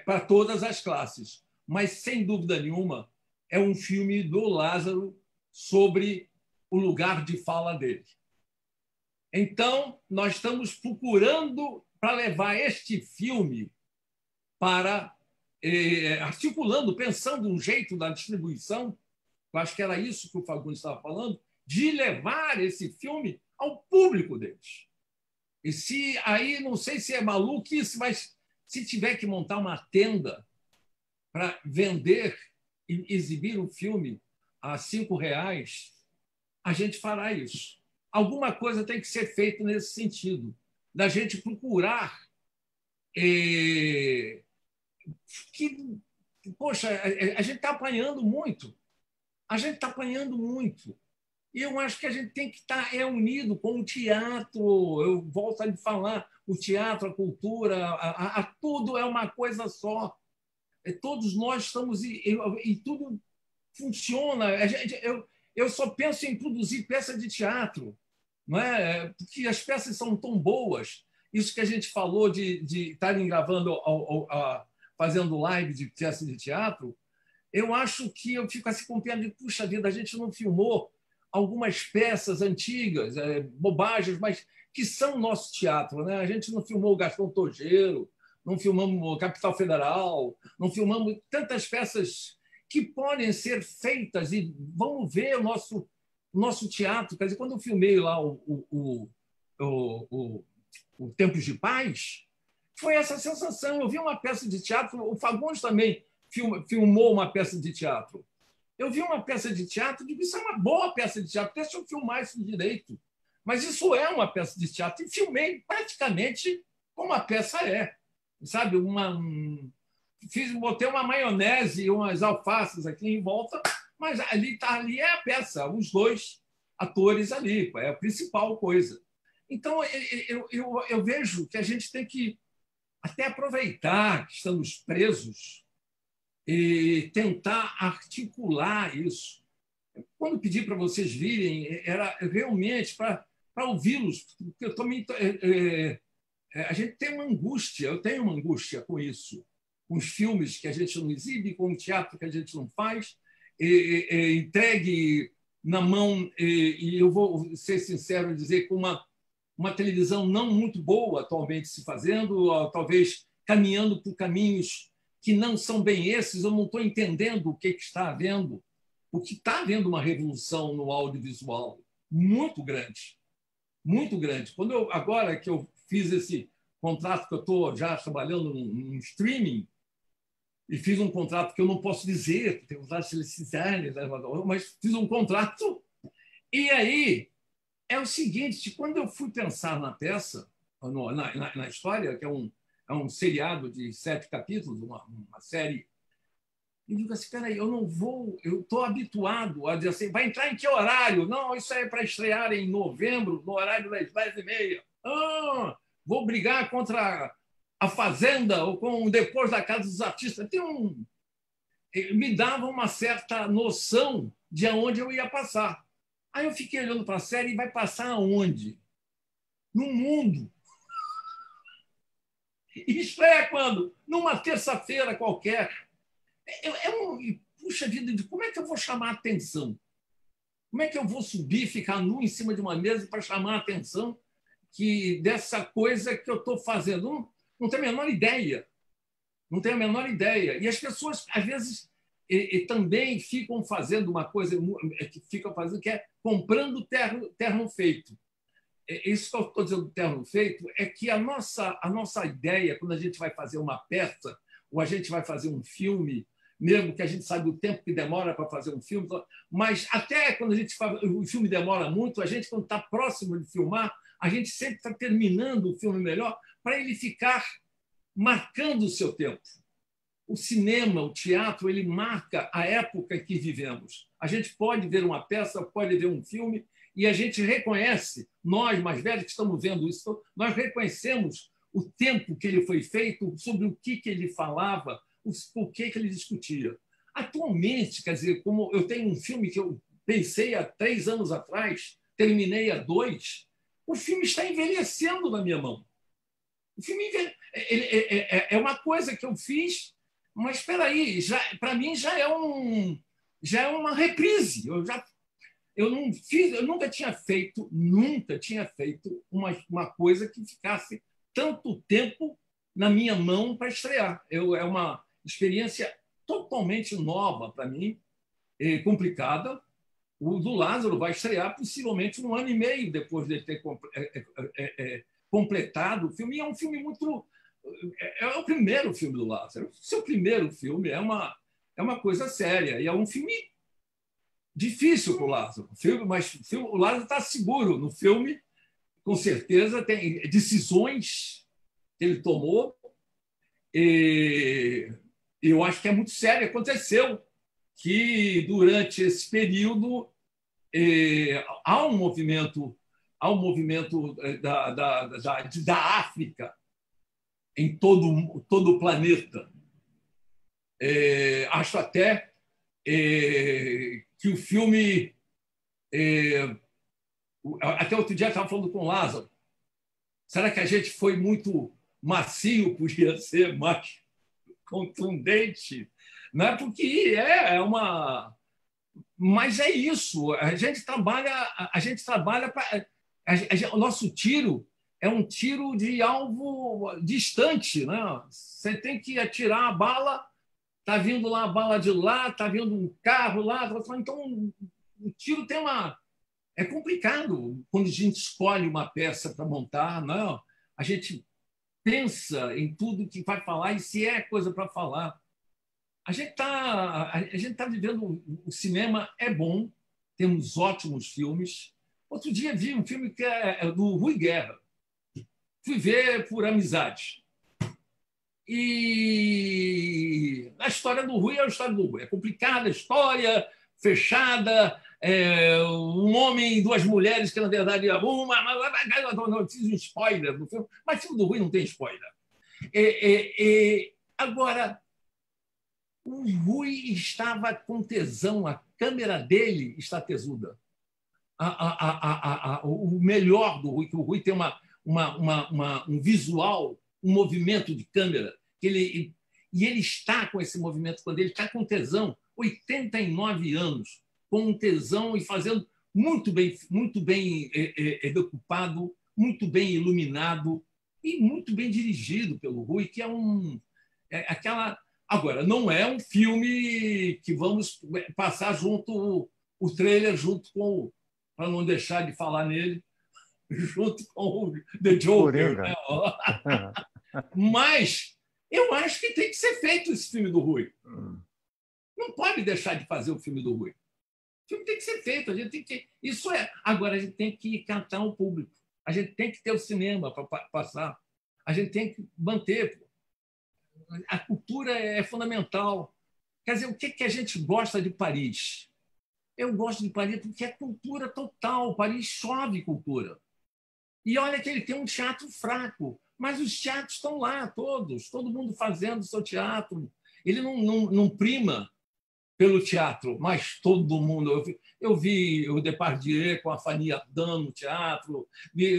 para todas as classes, mas, sem dúvida nenhuma, é um filme do Lázaro sobre o lugar de fala dele. Então, nós estamos procurando para levar este filme para... articulando, pensando um jeito da distribuição, eu acho que era isso que o Fagundes estava falando, de levar esse filme ao público deles. E se aí, não sei se é maluquice, mas se tiver que montar uma tenda para vender e exibir o filme a R$5, a gente fará isso. Alguma coisa tem que ser feita nesse sentido, da gente procurar poxa, a gente está apanhando muito. A gente está apanhando muito. E eu acho que a gente tem que estar unido com o teatro. Eu volto a lhe falar, o teatro, a cultura, tudo é uma coisa só. Todos nós estamos... E tudo funciona. Eu só penso em produzir peça de teatro, não é? Porque as peças são tão boas. Isso que a gente falou de estarem gravando, fazendo live de peça de teatro, eu acho que eu fico assim com pena de, puxa vida, a gente não filmou algumas peças antigas, bobagens, mas que são nosso teatro, né? A gente não filmou o Gastão Tojeiro, não filmamos o Capital Federal, não filmamos tantas peças que podem ser feitas e vamos ver o nosso teatro. Quer dizer, quando eu filmei lá o Tempos de Paz, foi essa sensação. Eu vi uma peça de teatro, o Fagundes também filmou uma peça de teatro. Eu vi uma peça de teatro e digo, isso é uma boa peça de teatro, deixa eu filmar isso direito. Mas isso é uma peça de teatro. E filmei praticamente como a peça é. Sabe? Botei uma maionese e umas alfaces aqui em volta, mas ali é a peça, os dois atores ali, é a principal coisa. Então, eu vejo que a gente tem que até aproveitar que estamos presos e tentar articular isso. Quando pedi para vocês virem, era realmente para ouvi-los, porque eu também, a gente tem uma angústia, eu tenho uma angústia com isso, com os filmes que a gente não exibe, com o teatro que a gente não faz, entregue na mão, e eu vou ser sincero e dizer, com uma televisão não muito boa atualmente se fazendo, talvez caminhando por caminhos que não são bem esses, eu não estou entendendo o que está havendo, porque está havendo uma revolução no audiovisual muito grande, muito grande. Agora que eu fiz esse contrato, que eu estou já trabalhando num streaming, e fiz um contrato que eu não posso dizer, que tem contrato de mas fiz um contrato, e aí é o seguinte, quando eu fui pensar na peça, na história, que é um seriado de 7 capítulos, uma série, eu digo assim, peraí, eu estou habituado a dizer assim, vai entrar em que horário? Não, isso é para estrear em novembro, no horário das 10h30. Vou brigar contra a Fazenda ou com Depois da Casa dos Artistas. Me dava uma certa noção de aonde eu ia passar. Aí eu fiquei olhando para a série e vai passar aonde? No mundo. E estreia quando? Numa terça-feira qualquer. Puxa vida, como é que eu vou chamar a atenção? Como é que eu vou subir, ficar nu em cima de uma mesa para chamar a atenção dessa coisa que eu estou fazendo? Não tenho a menor ideia. Não tenho a menor ideia. E as pessoas, às vezes, também ficam fazendo uma coisa que é comprando terno feito. Isso que eu estou dizendo do terno feito é que a nossa ideia, quando a gente vai fazer uma peça ou a gente vai fazer um filme, mesmo que a gente sabe o tempo que demora para fazer um filme, mas até quando o filme demora muito, a gente, quando está próximo de filmar, a gente sempre está terminando o filme melhor para ele ficar marcando o seu tempo. O cinema, o teatro, ele marca a época que vivemos. A gente pode ver uma peça, pode ver um filme, e a gente reconhece, nós mais velhos que estamos vendo isso, nós reconhecemos o tempo que ele foi feito, sobre o que ele falava, o que ele discutia. Atualmente, quer dizer, como eu tenho um filme que eu pensei há 3 anos atrás, terminei há 2, o filme está envelhecendo na minha mão. O filme é uma coisa que eu fiz, mas espera aí, para mim já é uma reprise. Eu nunca tinha feito uma coisa que ficasse tanto tempo na minha mão para estrear. É uma experiência totalmente nova para mim, complicada. O do Lázaro vai estrear possivelmente 1 ano e meio depois de ter completado o filme. E é um filme muito... É o primeiro filme do Lázaro. Seu primeiro filme é uma coisa séria. E é um filme difícil para o Lázaro. Mas o Lázaro está seguro no filme. Com certeza tem decisões que ele tomou. E eu acho que é muito sério. Aconteceu que, durante esse período, há um movimento da África em todo o planeta. Acho até que o filme... até outro dia eu estava falando com o Lázaro. Será que a gente foi muito macio? Podia ser mais contundente? Não é porque mas é isso. A gente trabalha para... O nosso tiro é um tiro de alvo distante, né? Você tem que atirar a bala, está vindo lá a bala de lá, está vindo um carro lá. Então, o tiro tem uma... É complicado quando a gente escolhe uma peça para montar. Não, a gente pensa em tudo que vai falar e se é coisa para falar. a gente tá vivendo... O cinema é bom, temos ótimos filmes. Outro dia vi um filme que é do Rui Guerra. Fui ver por amizade. E a história do Rui é a história do Rui. É complicada a história, fechada, um homem e duas mulheres que, na verdade, não fiz um spoiler do filme, mas o filme do Rui não tem spoiler. Agora, o Rui estava com tesão, a câmera dele está tesuda. O melhor do Rui, que o Rui tem um visual, um movimento de câmera, e ele está com esse movimento, quando ele está com tesão, 89 anos, com um tesão e fazendo muito bem decupado, muito bem iluminado e muito bem dirigido pelo Rui, que aquela... Agora, não é um filme que vamos passar junto, o trailer junto com, para não deixar de falar nele, junto com o The Joker. Né? Mas eu acho que tem que ser feito esse filme do Rui. Não pode deixar de fazer o filme do Rui. O filme tem que ser feito. A gente tem que... Agora, a gente tem que cantar o público. A gente tem que ter o cinema para passar. A gente tem que manter. A cultura é fundamental. Quer dizer, o que a gente gosta de Paris? Eu gosto de Paris porque é cultura total. Paris chove cultura. E olha que ele tem um teatro fraco, mas os teatros estão lá, todos, todo mundo fazendo o seu teatro. Ele não prima pelo teatro, mas todo mundo. Eu vi o Depardieu com a Fanny Ardant no teatro, vi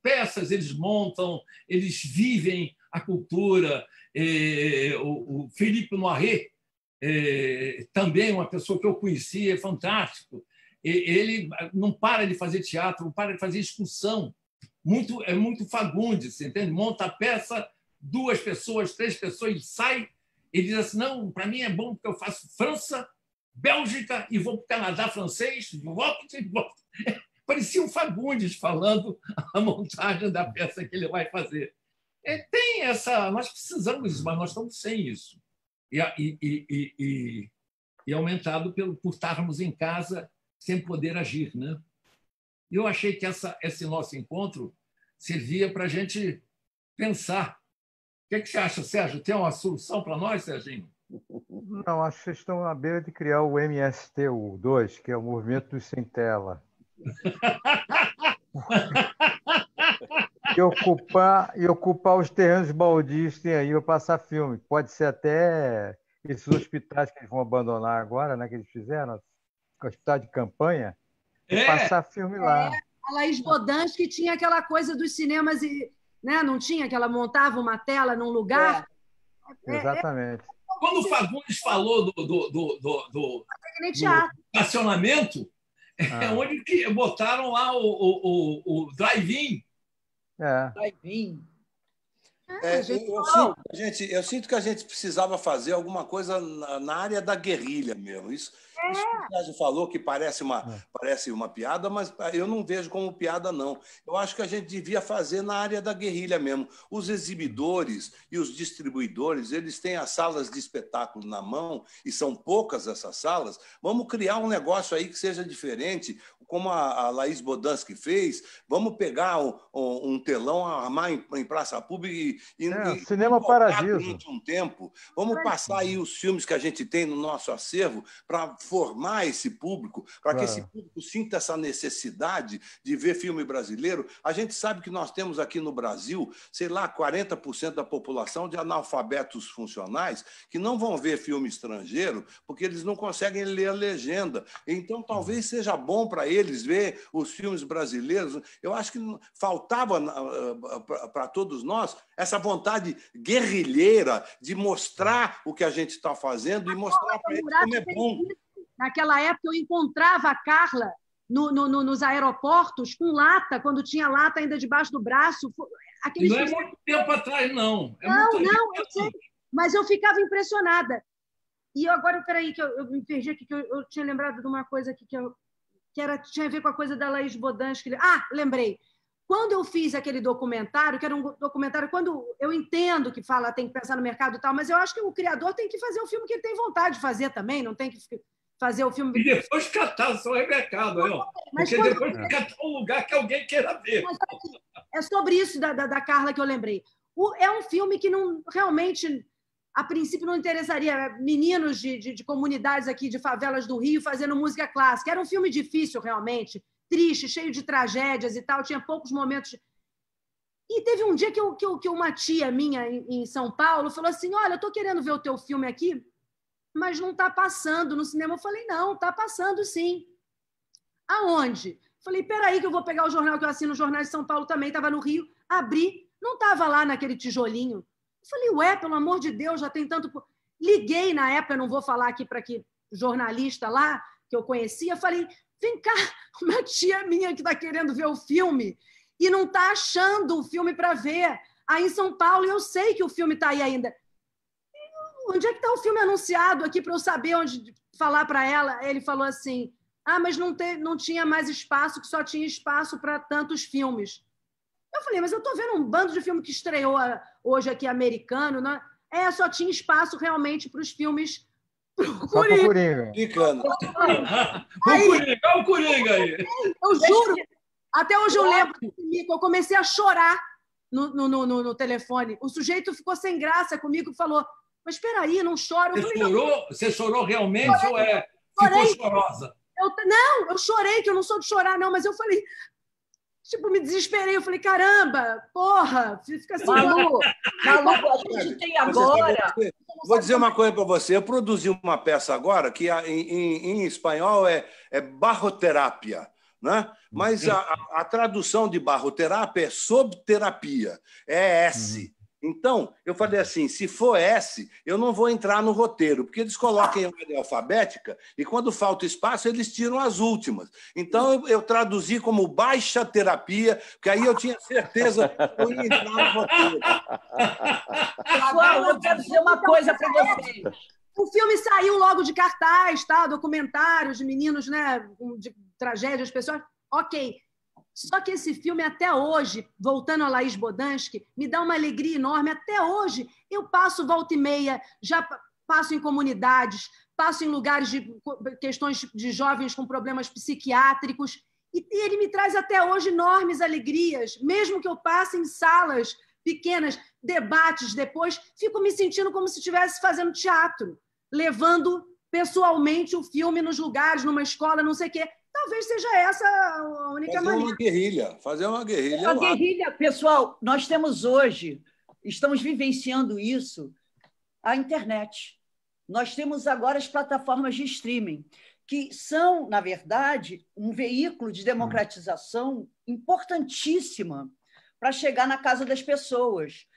peças, eles montam, eles vivem a cultura. O Philippe Noiret, também uma pessoa que eu conheci, é fantástico. Ele não para de fazer teatro, não para de fazer excursão. É muito Fagundes, entende? Monta a peça, 2 pessoas, 3 pessoas, ele sai e diz assim: não, para mim é bom porque eu faço França, Bélgica e vou para o Canadá francês, volto. Parecia um Fagundes falando a montagem da peça que ele vai fazer. Tem essa... Nós precisamos disso, mas nós estamos sem isso. E aumentado por estarmos em casa sem poder agir, né? Eu achei que esse nosso encontro servia para a gente pensar. O que você acha, Sérgio? Tem uma solução para nós, Serginho? Não, acho que vocês estão à beira de criar o MST2, que é o Movimento dos Sem Tela. E ocupar os terrenos baldios que tem aí para passar filme. Pode ser até esses hospitais que eles vão abandonar agora, né, que eles fizeram, hospital de campanha, e passar filme lá. A Laís Bodansky tinha aquela coisa dos cinemas, né? Não tinha? Que ela montava uma tela num lugar. Exatamente. Quando o Fagundes falou do estacionamento, é onde que botaram lá o drive-in. Drive-in. Eu sinto que a gente precisava fazer alguma coisa na área da guerrilha mesmo. Isso que o Sérgio falou, que parece uma piada, mas eu não vejo como piada, não. Eu acho que a gente devia fazer na área da guerrilha mesmo. Os exibidores e os distribuidores, eles têm as salas de espetáculo na mão, e são poucas essas salas. Vamos criar um negócio aí que seja diferente, como a Laís Bodansky fez. Vamos pegar um telão, armar em praça pública e cinema Paradiso. Durante um tempo. Vamos passar aí os filmes que a gente tem no nosso acervo para formar esse público, para que esse público sinta essa necessidade de ver filme brasileiro. A gente sabe que nós temos aqui no Brasil, sei lá, 40% da população de analfabetos funcionais que não vão ver filme estrangeiro porque eles não conseguem ler a legenda. Então, talvez seja bom para eles ver os filmes brasileiros. Eu acho que faltava para todos nós essa vontade guerrilheira de mostrar o que a gente está fazendo e mostrar para eles como é bom. Naquela época, eu encontrava a Carla nos aeroportos com lata, quando tinha lata ainda debaixo do braço. Não é muito tempo atrás, não. Eu sei, mas eu ficava impressionada. E agora, peraí, que eu me perdi aqui, que eu tinha lembrado de uma coisa aqui tinha a ver com a coisa da Laís Bodansky. Lembrei. quando eu fiz aquele documentário, que era um documentário, quando eu entendo que fala, tem que pensar no mercado e tal, mas eu acho que o criador tem que fazer o filme que ele tem vontade de fazer também, não tem que fazer o filme... E depois catar só é mercado, porque depois catar um lugar que alguém queira ver. Mas é sobre isso da Carla que eu lembrei. É um filme que não realmente, a princípio, não interessaria meninos de comunidades aqui, de favelas do Rio, fazendo música clássica. Era um filme difícil, realmente, triste, cheio de tragédias e tal, tinha poucos momentos. E teve um dia que uma tia minha em São Paulo falou assim: olha, eu estou querendo ver o teu filme aqui, mas não está passando no cinema. Eu falei: não, está passando sim. Aonde? Falei: peraí que eu vou pegar o jornal que eu assino, o Jornal de São Paulo também, estava no Rio, abri, não estava lá naquele tijolinho. Eu falei: ué, pelo amor de Deus, já tem tanto... Liguei na época, não vou falar aqui para que jornalista lá, que eu conhecia, falei: vem cá, uma tia minha que está querendo ver o filme e não está achando o filme para ver. Aí em São Paulo, eu sei que o filme está aí ainda. Onde é que está o filme anunciado aqui para eu saber onde falar para ela? Ele falou assim: ah, mas não tinha mais espaço, que só tinha espaço para tantos filmes. Eu falei: mas eu estou vendo um bando de filme que estreou hoje aqui americano, né? Só tinha espaço realmente para os filmes... Só pro Coringa. O Coringa aí. Eu juro, até hoje eu lembro, eu comecei a chorar no telefone. O sujeito ficou sem graça comigo e falou: mas espera aí, não chora. Você chorou realmente chorei, ou ficou chorosa? Não, eu chorei, que eu não sou de chorar, não, mas eu falei... Tipo, me desesperei. Eu falei: caramba, porra, fica assim. Malu, a gente tem agora... Vou dizer uma coisa para você. Eu produzi uma peça agora que em espanhol é barroterapia, né? Mas a tradução de barroterapia é sob terapia, é S. Então, eu falei assim: se for S, eu não vou entrar no roteiro, porque eles colocam em ordem alfabética e, quando falta espaço, eles tiram as últimas. Então, eu traduzi como baixa terapia, porque aí eu tinha certeza que eu ia entrar no roteiro. Pessoal, eu quero dizer uma coisa para vocês. O filme saiu logo de cartaz, tá? Documentários de meninos, né? De tragédias, pessoas. Ok. Só que esse filme, até hoje, voltando a Laís Bodansky, me dá uma alegria enorme. Até hoje, eu passo volta e meia, já passo em comunidades, passo em lugares de questões de jovens com problemas psiquiátricos, e ele me traz até hoje enormes alegrias, mesmo que eu passe em salas pequenas, debates depois, fico me sentindo como se estivesse fazendo teatro, levando pessoalmente o filme nos lugares, numa escola, não sei o quê. Talvez seja essa a única maneira. Fazer uma guerrilha. A guerrilha, pessoal, nós temos hoje, estamos vivenciando isso, a internet. Nós temos agora as plataformas de streaming, que são, na verdade, um veículo de democratização importantíssima para chegar na casa das pessoas.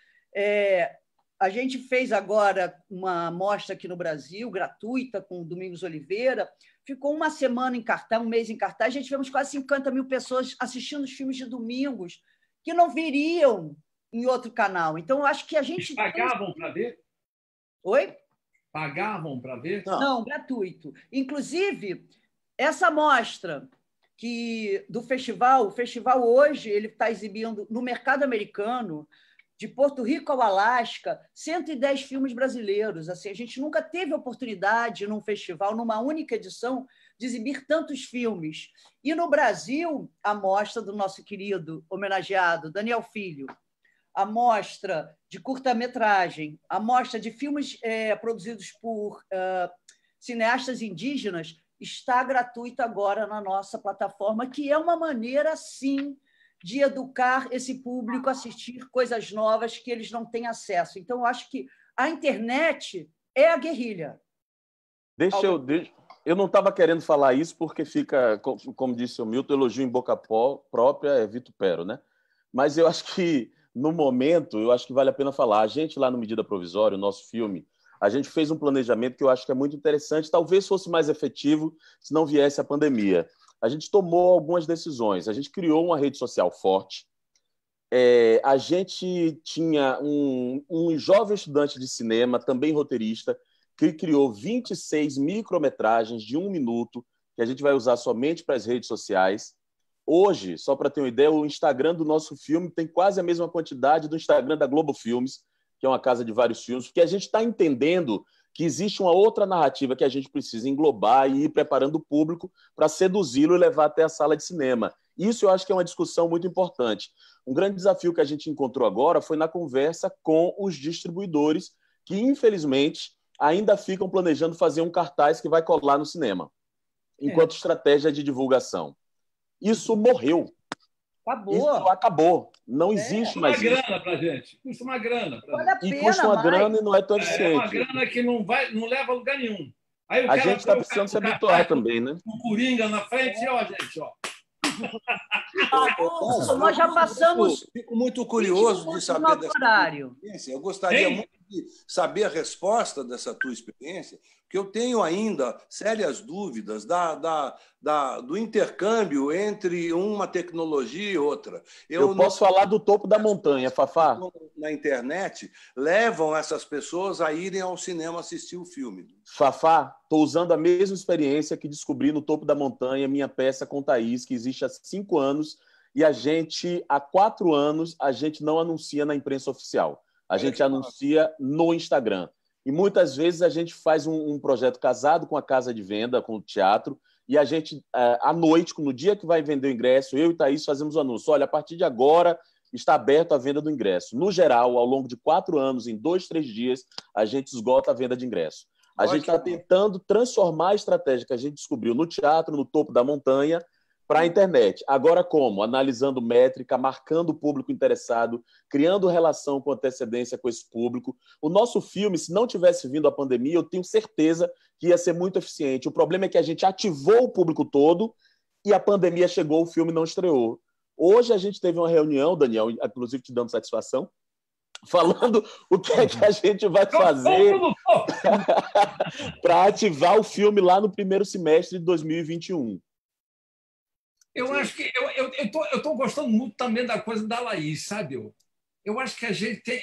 A gente fez agora uma mostra aqui no Brasil, gratuita, com o Domingos Oliveira. Ficou uma semana em cartaz, um mês em cartaz. A gente tivemos quase 50 mil pessoas assistindo os filmes de Domingos, que não viriam em outro canal. Então, eu acho que a gente... Eles pagavam para ver? Oi? Pagavam para ver? Não, gratuito. Inclusive, essa mostra do festival, o festival hoje ele está exibindo no mercado americano, de Porto Rico ao Alasca, 110 filmes brasileiros. Assim, a gente nunca teve oportunidade, num festival, numa única edição, de exibir tantos filmes. E no Brasil, a mostra do nosso querido homenageado Daniel Filho, a mostra de curta-metragem, a mostra de filmes produzidos por cineastas indígenas, está gratuita agora na nossa plataforma, que é uma maneira, sim, de educar esse público a assistir coisas novas que eles não têm acesso. Então, eu acho que a internet é a guerrilha. Eu não estava querendo falar isso porque fica, como disse o Milton, elogio em boca própria é vitupério, né? Mas eu acho que, no momento, eu acho que vale a pena falar. A gente, lá no Medida Provisória, o nosso filme, a gente fez um planejamento que eu acho que é muito interessante, talvez fosse mais efetivo se não viesse a pandemia. A gente tomou algumas decisões. A gente criou uma rede social forte. A gente tinha um jovem estudante de cinema, também roteirista, que criou 26 micrometragens de 1 minuto, que a gente vai usar somente para as redes sociais. Hoje, só para ter uma ideia, o Instagram do nosso filme tem quase a mesma quantidade do Instagram da Globo Filmes, que é uma casa de vários filmes, porque a gente está entendendo que existe uma outra narrativa que a gente precisa englobar e ir preparando o público para seduzi-lo e levar até a sala de cinema. Isso eu acho que é uma discussão muito importante. Um grande desafio que a gente encontrou agora foi na conversa com os distribuidores, que, infelizmente, ainda ficam planejando fazer um cartaz que vai colar no cinema, enquanto estratégia de divulgação. Isso morreu. Acabou. Isso acabou. Não existe mais isso. Custa uma grana para a gente. Custa uma grana. E custa uma grana e não é tão eficiente. É uma grana que não leva a lugar nenhum. Aí a gente está precisando se habituar também, né? O Coringa na frente, ó, gente, ó. Nós já passamos. Fico muito curioso de saber dessa experiência. Eu gostaria muito de saber a resposta dessa tua experiência, porque eu tenho ainda sérias dúvidas do intercâmbio entre uma tecnologia e outra. Eu posso falar do topo da montanha, Fafá. Na internet, levam essas pessoas a irem ao cinema assistir o filme. Fafá, estou usando a mesma experiência que descobri no Topo da Montanha, minha peça com Thaís, que existe há 5 anos, e há 4 anos, a gente não anuncia na imprensa oficial. A gente anuncia no Instagram. E muitas vezes a gente faz um projeto casado com a casa de venda, com o teatro, e a gente, à noite, no dia que vai vender o ingresso, eu e Thaís fazemos o anúncio. Olha, a partir de agora está aberto a venda do ingresso. No geral, ao longo de 4 anos, em 2, 3 dias, a gente esgota a venda de ingresso. A gente está tentando transformar a estratégia que a gente descobriu no teatro, no Topo da Montanha, para a internet. Agora como? Analisando métrica, marcando o público interessado, criando relação com antecedência com esse público. O nosso filme, se não tivesse vindo a pandemia, eu tenho certeza que ia ser muito eficiente. O problema é que a gente ativou o público todo e a pandemia chegou, o filme não estreou. Hoje a gente teve uma reunião, Daniel, inclusive te dando satisfação, falando o que é que a gente vai fazer para ativar o filme lá no primeiro semestre de 2021. Eu acho que eu tô gostando muito também da coisa da Laís, sabe? Eu acho que a gente tem...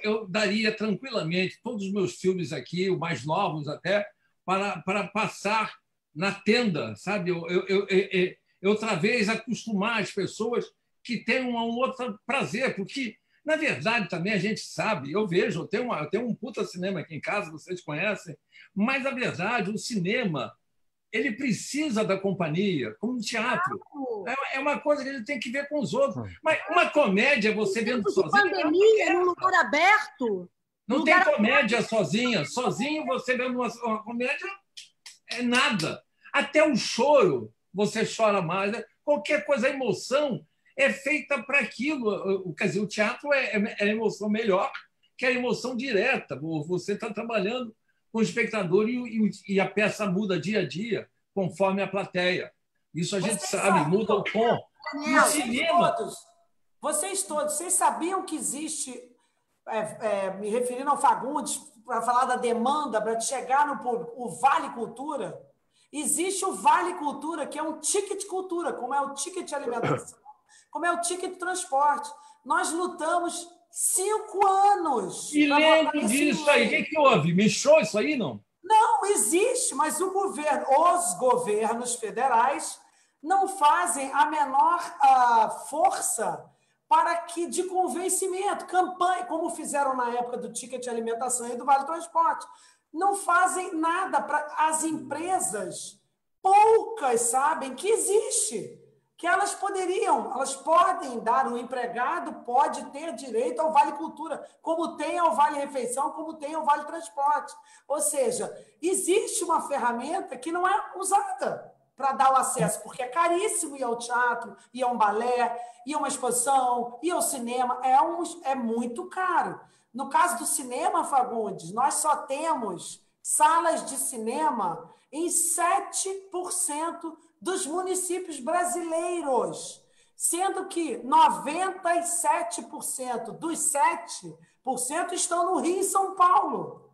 Eu daria tranquilamente todos os meus filmes aqui, os mais novos até, para passar na tenda, sabe? Outra vez acostumar as pessoas que têm um outro prazer, porque, na verdade, também a gente sabe, eu vejo, eu tenho um puta cinema aqui em casa, vocês conhecem, mas, na verdade, o cinema ele precisa da companhia, como um teatro. É uma coisa que ele tem que ver com os outros. Mas uma comédia, você vendo sozinho... Pandemia, num lugar aberto... Não tem comédia sozinha. Sozinho, você vendo uma comédia, é nada. Até o choro, você chora mais. Qualquer coisa, a emoção é feita para aquilo. Quer dizer, o teatro é a emoção melhor que a emoção direta. Você está trabalhando com o espectador e a peça muda dia a dia, conforme a plateia. Isso a gente sabe, muda o tom. No cinema... Vocês todos, vocês sabiam que existe, me referindo ao Fagundes, para falar da demanda, para chegar no público, o Vale Cultura? Existe o Vale Cultura, que é um ticket cultura, como é o ticket de alimentação, como é o ticket de transporte. Nós lutamos 5 anos. E lembro disso aí. O que houve? Mexeu isso aí, não? Não, existe, mas os governos federais não fazem a menor força para que de convencimento, campanha, como fizeram na época do ticket de alimentação e do Vale Transporte. Não fazem nada para as empresas, poucas sabem que existe. Que elas podem dar, o empregado pode ter direito ao Vale Cultura, como tem ao Vale Refeição, como tem ao Vale Transporte. Ou seja, existe uma ferramenta que não é usada para dar o acesso, porque é caríssimo ir ao teatro, ir a um balé, ir a uma exposição, ir ao cinema, é muito caro. No caso do cinema, Fagundes, nós só temos salas de cinema em 7% dos municípios brasileiros, sendo que 97% dos 7% estão no Rio e São Paulo.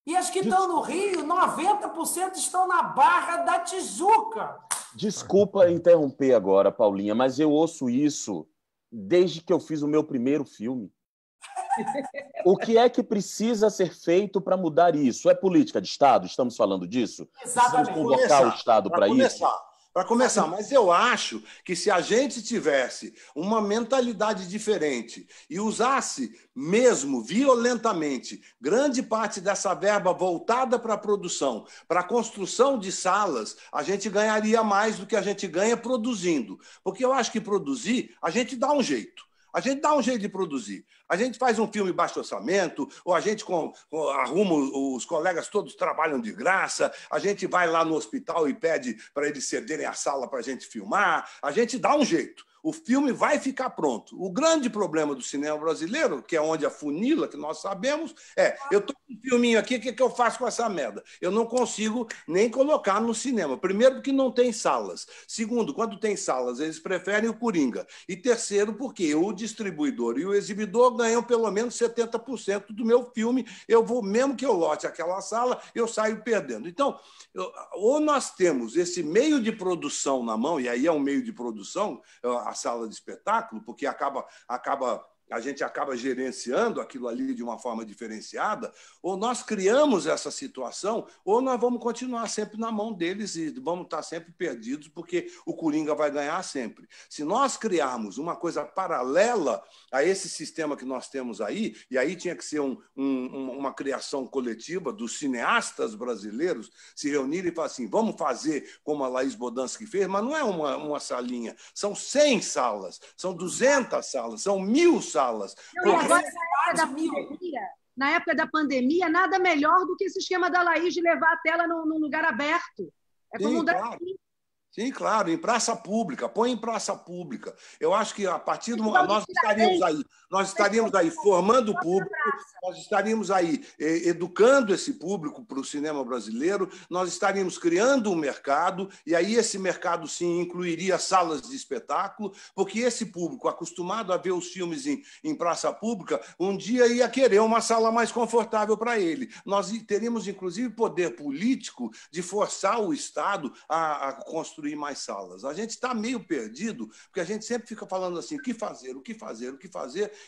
E as que estão no Rio, 90% estão na Barra da Tijuca. Desculpa interromper agora, Paulinha, mas eu ouço isso desde que eu fiz o meu primeiro filme. O que é que precisa ser feito para mudar isso? É política de Estado? Estamos falando disso? Exatamente. Precisamos convocar o Estado para isso? Para começar, mas eu acho que se a gente tivesse uma mentalidade diferente e usasse mesmo violentamente grande parte dessa verba voltada para a produção, para a construção de salas, a gente ganharia mais do que a gente ganha produzindo. Porque eu acho que produzir, a gente dá um jeito. A gente dá um jeito de produzir. A gente faz um filme baixo orçamento, ou a gente arruma, os colegas todos trabalham de graça, a gente vai lá no hospital e pede para eles cederem a sala para a gente filmar, a gente dá um jeito. O filme vai ficar pronto. O grande problema do cinema brasileiro, que é onde afunila, que nós sabemos, eu estou com um filminho aqui, o que eu faço com essa merda? Eu não consigo nem colocar no cinema. Primeiro, porque não tem salas. Segundo, quando tem salas, eles preferem o Coringa. E terceiro, porque o distribuidor e o exibidor ganham pelo menos 70% do meu filme. Eu vou, mesmo que eu lote aquela sala, eu saio perdendo. Então, ou nós temos esse meio de produção na mão, e aí é um meio de produção, a sala de espetáculo, porque a gente acaba gerenciando aquilo ali de uma forma diferenciada, ou nós criamos essa situação, ou nós vamos continuar sempre na mão deles e vamos estar sempre perdidos, porque o Coringa vai ganhar sempre. Se nós criarmos uma coisa paralela a esse sistema que nós temos aí, e aí tinha que ser uma criação coletiva dos cineastas brasileiros se reunirem e falar assim, vamos fazer como a Laís Bodansky fez, mas não é uma salinha, são 100 salas, são 200 salas, são 1000 salas. E agora, na época da pandemia, nada melhor do que esse esquema da Laís de levar a tela num lugar aberto. É como Sim, claro, em praça pública, põe em praça pública. Eu acho que a partir do Então, momento nós estaríamos aí formando o público, nós estaríamos aí educando esse público para o cinema brasileiro, nós estaríamos criando um mercado, e aí esse mercado sim incluiria salas de espetáculo, porque esse público, acostumado a ver os filmes em praça pública, um dia ia querer uma sala mais confortável para ele. Nós teríamos, inclusive, poder político de forçar o Estado a construir mais salas. A gente está meio perdido, porque a gente sempre fica falando assim, o que fazer,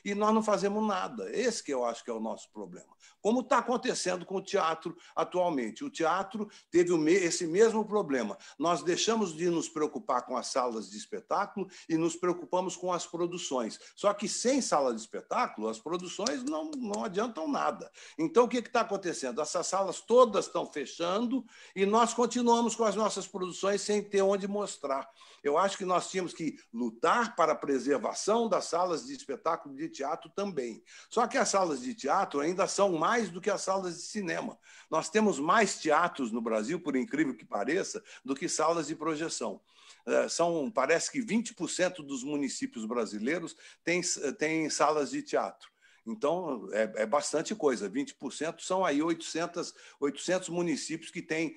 e nós não fazemos nada. Esse que eu acho que é o nosso problema. Como está acontecendo com o teatro atualmente. O teatro teve esse mesmo problema. Nós deixamos de nos preocupar com as salas de espetáculo e nos preocupamos com as produções. Só que sem sala de espetáculo, as produções não adiantam nada. Então, o que está acontecendo? Essas salas todas estão fechando e nós continuamos com as nossas produções sem ter onde mostrar. Eu acho que nós tínhamos que lutar para a preservação das salas de espetáculo de teatro também. Só que as salas de teatro ainda são mais do que as salas de cinema. Nós temos mais teatros no Brasil, por incrível que pareça, do que salas de projeção. Parece que 20% dos municípios brasileiros têm salas de teatro. Então, é bastante coisa. 20% são aí 800 municípios que têm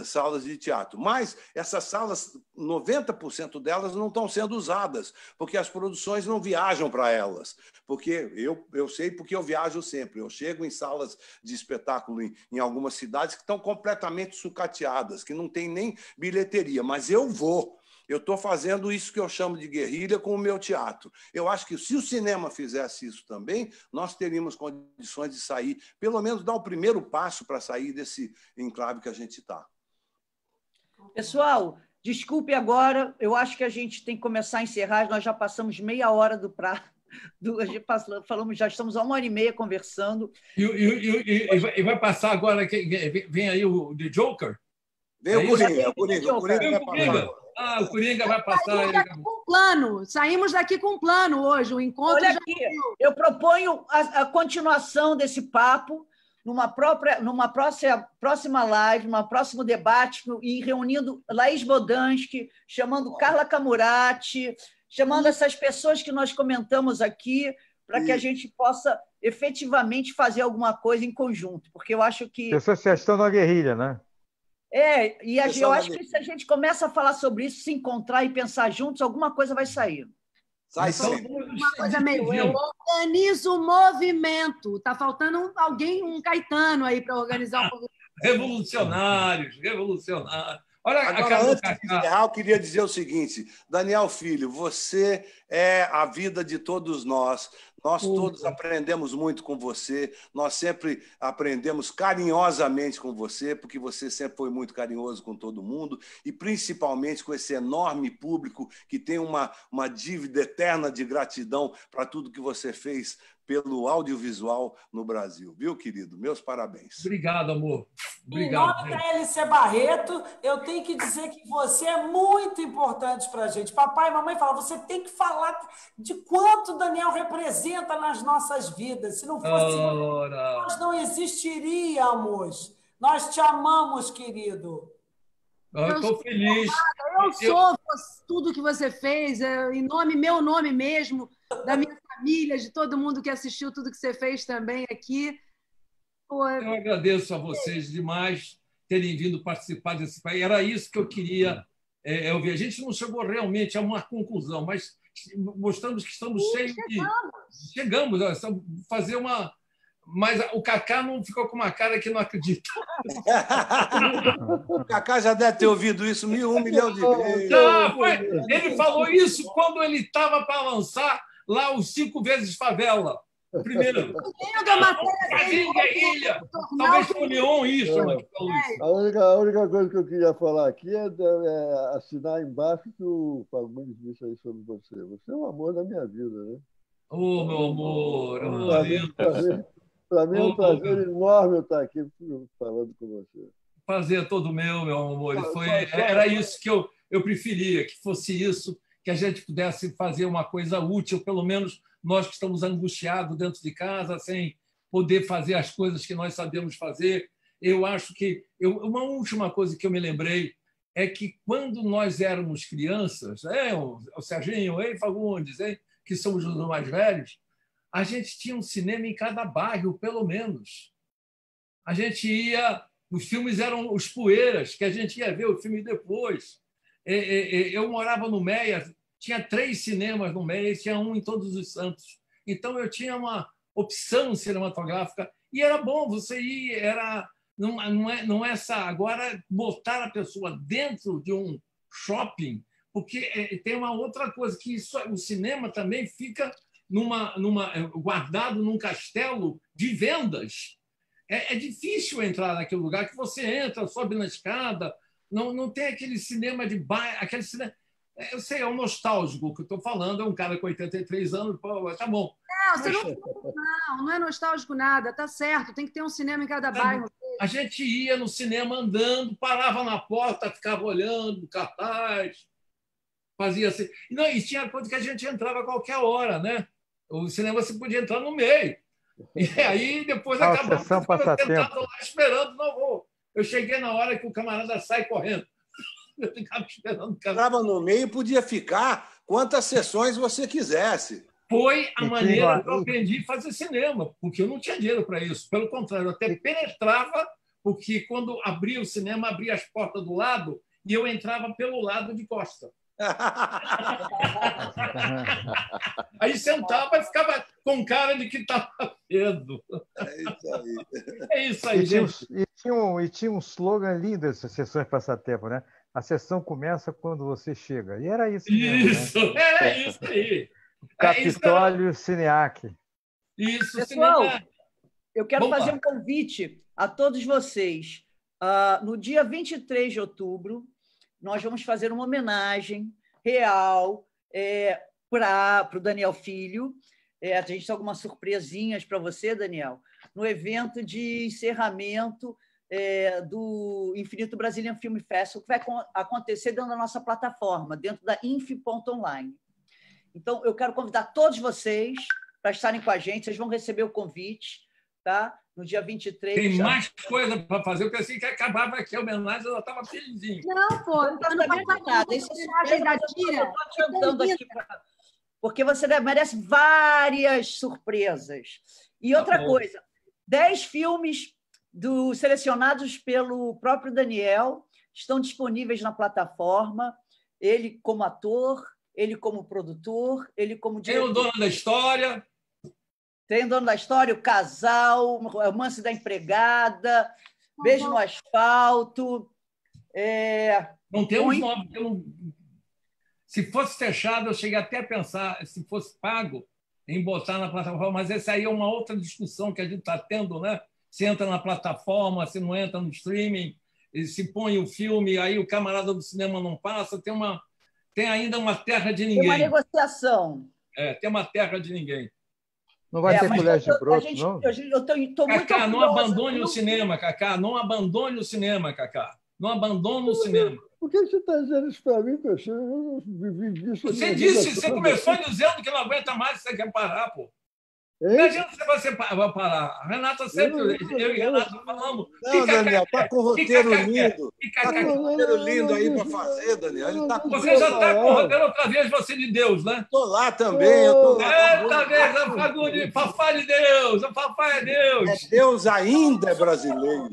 salas de teatro. Mas essas salas, 90% delas não estão sendo usadas, porque as produções não viajam para elas. Porque eu sei porque eu viajo sempre. Eu chego em salas de espetáculo em algumas cidades que estão completamente sucateadas, que não tem nem bilheteria, mas eu vou. Eu estou fazendo isso que eu chamo de guerrilha com o meu teatro. Eu acho que se o cinema fizesse isso também, nós teríamos condições de sair, pelo menos dar o primeiro passo para sair desse enclave que a gente está. Pessoal, desculpe agora, eu acho que a gente tem que começar a encerrar, nós já passamos meia hora do prazo. Já estamos há 1h30 conversando. E vai passar agora, vem aí o The Joker? Vem o Coringa vai passar. O Coringa vai passar. Saímos daqui com um plano hoje. O encontro. Olha aqui, eu proponho a continuação desse papo numa próxima live, num próximo debate, e reunindo Laís Bodansky, chamando Carla Camurati, chamando essas pessoas que nós comentamos aqui, para que a gente possa efetivamente fazer alguma coisa em conjunto, porque eu acho que... Vocês estão na guerrilha, né? E eu acho que se a gente começa a falar sobre isso, se encontrar e pensar juntos, alguma coisa vai sair. Sai sim. Uma coisa meio, eu organizo o movimento. Está faltando um Caetano aí para organizar o movimento. Revolucionários. Olha, agora, antes de encerrar, eu queria dizer o seguinte, Daniel Filho, você é a vida de todos nós. Nós todos aprendemos muito com você, nós sempre aprendemos carinhosamente com você, porque você sempre foi muito carinhoso com todo mundo, e principalmente com esse enorme público que tem uma dívida eterna de gratidão para tudo que você fez pelo audiovisual no Brasil. Viu, querido? Meus parabéns. Obrigado, amor. Em Obrigado. nome da LC Barreto, eu tenho que dizer que você é muito importante para a gente. Papai e mamãe falam, você tem que falar de quanto o Daniel representa nas nossas vidas. Se não fosse ele, nós não existiríamos. Nós te amamos, querido. Eu estou feliz. Eu sou tudo que você fez, em meu nome mesmo, da minha família, de todo mundo que assistiu tudo que você fez também aqui. Eu agradeço a vocês demais terem vindo participar desse país. Era isso que eu queria ouvir. A gente não chegou realmente a uma conclusão, mas mostramos que estamos cheios de... Chegamos a fazer uma... Mas o Cacá não ficou com uma cara que não acredita. O Cacá já deve ter ouvido isso 1 milhão de vezes. Ele falou isso quando ele estava para lançar lá os 5 vezes Favela. Primeiro. Talvez foi o Leon isso. A única coisa que eu queria falar aqui é assinar embaixo que o Fagundes disse aí sobre você. Você é o amor da minha vida, né? Ô, meu amor. Para mim é um prazer enorme eu estar aqui falando com você. Prazer todo meu amor. Era isso que eu preferia, que fosse isso, que a gente pudesse fazer uma coisa útil, pelo menos nós que estamos angustiados dentro de casa, sem poder fazer as coisas que nós sabemos fazer. Eu acho que... uma última coisa que eu me lembrei é que, quando nós éramos crianças, o Serginho, Fagundes, que somos os mais velhos, a gente tinha um cinema em cada bairro, pelo menos. A gente ia... Os filmes eram os poeiras, que a gente ia ver o filme depois. Eu morava no Meia, tinha 3 cinemas no Meia, tinha um em Todos os Santos. Então, eu tinha uma opção cinematográfica e era bom você ir. Não é essa... Agora, botar a pessoa dentro de um shopping, porque tem uma outra coisa, que o cinema também fica guardado num castelo de vendas. É difícil entrar naquele lugar, que você entra, sobe na escada, não tem aquele cinema de bairro, aquele cinema... Eu sei, é um nostálgico que eu estou falando, é um cara com 83 anos, tá bom. Não é nostálgico nada, tá certo, tem que ter um cinema em cada bairro. A gente ia no cinema andando, parava na porta, ficava olhando, cartaz, fazia assim. E tinha coisa que a gente entrava a qualquer hora, né? O cinema você podia entrar no meio. E aí depois acabava sentado lá esperando. Eu cheguei na hora que o camarada sai correndo. Eu ficava esperando o cara. Entrava no meio e podia ficar quantas sessões você quisesse. Foi a maneira que eu aprendi a fazer cinema, porque eu não tinha dinheiro para isso. Pelo contrário, eu até penetrava, porque quando abria o cinema, abria as portas do lado e eu entrava pelo lado de costa. Aí sentava e ficava com cara de que estava vendo. É isso aí, gente. E tinha um slogan lindo dessas sessões passatempo, né? A sessão começa quando você chega. E era isso mesmo. Isso, né? Era isso aí. Capitólio Cineac. Isso, pessoal, eu quero fazer um convite a todos vocês. No dia 23 de outubro, nós vamos fazer uma homenagem real para o Daniel Filho. A gente tem algumas surpresinhas para você, Daniel, no evento de encerramento do Infinito Brazilian Film Festival, que vai acontecer dentro da nossa plataforma, dentro da inf.online. Então, eu quero convidar todos vocês para estarem com a gente. Vocês vão receber o convite, tá? No dia 23. Tem mais coisa para fazer. Eu pensei que acabava aqui a homenagem, ela estava felizinha. Não, pô, não está nada. Isso é da tira. Eu estou adiantando aqui, porque você merece várias surpresas. E outra coisa, 10 filmes selecionados pelo próprio Daniel estão disponíveis na plataforma. Ele como ator, ele como produtor, ele como diretor. Tem o dono da história. Tem o dono da história, o casal, o romance da empregada, Beijo no Asfalto. Não tem os nomes. Se fosse fechado, eu cheguei até a pensar, se fosse pago, em botar na plataforma, mas essa aí é uma outra discussão que a gente está tendo, né? Se entra na plataforma, se não entra no streaming, se põe o filme, aí o camarada do cinema não passa, tem ainda uma terra de ninguém. Tem uma negociação. Tem uma terra de ninguém. Não vai ter colher de broto, não? Eu estou muito Cacá, não abandone o cinema, Cacá. Não abandone o cinema, Cacá. Não abandone o cinema. Por que você está dizendo isso para mim, Peixe? Eu não vivi disso. Você começou dizendo que não aguenta mais, você quer parar, pô. Imagina se você vai parar. A Renata sempre, eu e Renata falamos. Não, Daniel, está com roteiro lindo. Está com roteiro lindo aí para fazer, Daniel. Você já está com roteiro outra vez, você de Deus, né? Estou lá também. Outra vez, a Fagundes, papai de Deus, o papai é Deus. É Deus ainda é brasileiro.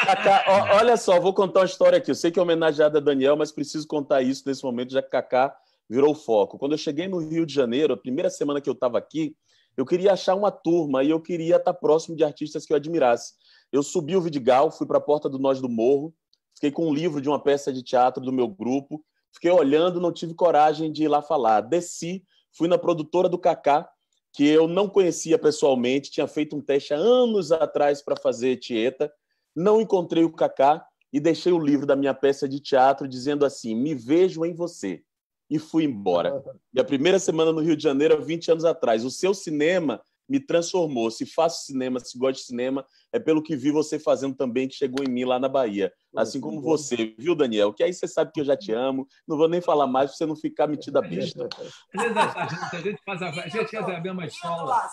Cacá, olha só, vou contar uma história aqui. Eu sei que é homenageada a Daniel, mas preciso contar isso nesse momento, já que Cacá virou o foco. Quando eu cheguei no Rio de Janeiro, a primeira semana que eu estava aqui, eu queria achar uma turma e eu queria estar próximo de artistas que eu admirasse. Eu subi o Vidigal, fui para a Porta do Nós do Morro, fiquei com um livro de uma peça de teatro do meu grupo, fiquei olhando, não tive coragem de ir lá falar. Desci, fui na produtora do Cacá, que eu não conhecia pessoalmente, tinha feito um teste há anos atrás para fazer Tieta, não encontrei o Cacá e deixei o livro da minha peça de teatro dizendo assim, me vejo em você. E fui embora. E a primeira semana no Rio de Janeiro, 20 anos atrás. O seu cinema me transformou. Se faço cinema, se gosto de cinema, é pelo que vi você fazendo também, que chegou em mim lá na Bahia. Assim como você, viu, Daniel? Que aí você sabe que eu já te amo. Não vou nem falar mais para você não ficar metida besta. A gente faz a mesma escola.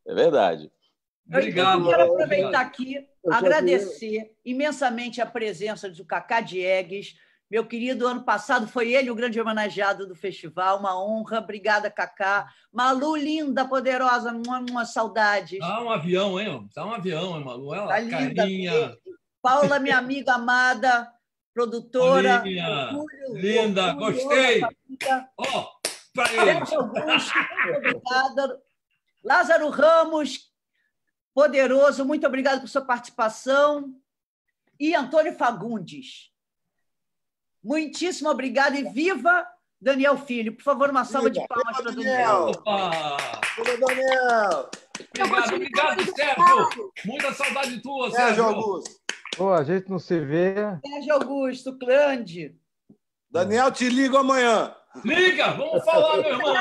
É verdade. Obrigado. Eu quero aproveitar aqui, agradecer imensamente a presença do Cacá Diegues. Meu querido, ano passado foi ele o grande homenageado do festival, uma honra. Obrigada, Cacá. Malu, linda, poderosa, uma saudade. Tá um avião, hein? Tá um avião, hein, Malu? Ela, tá linda. carinha. Paula, minha amiga amada, produtora. Linda, gostei. Ó, para ele. Sérgio Augusto, muito obrigada. Lázaro Ramos, poderoso, muito obrigado por sua participação. E Antônio Fagundes. Muitíssimo obrigado e viva Daniel Filho. Por favor, uma salva de palmas para o Daniel. Viva Daniel! Obrigado, Sérgio. Muita saudade tua, Sérgio Augusto. Pô, a gente não se vê. Sérgio Augusto, Clande. Daniel, te ligo amanhã. Liga, vamos falar, meu irmão.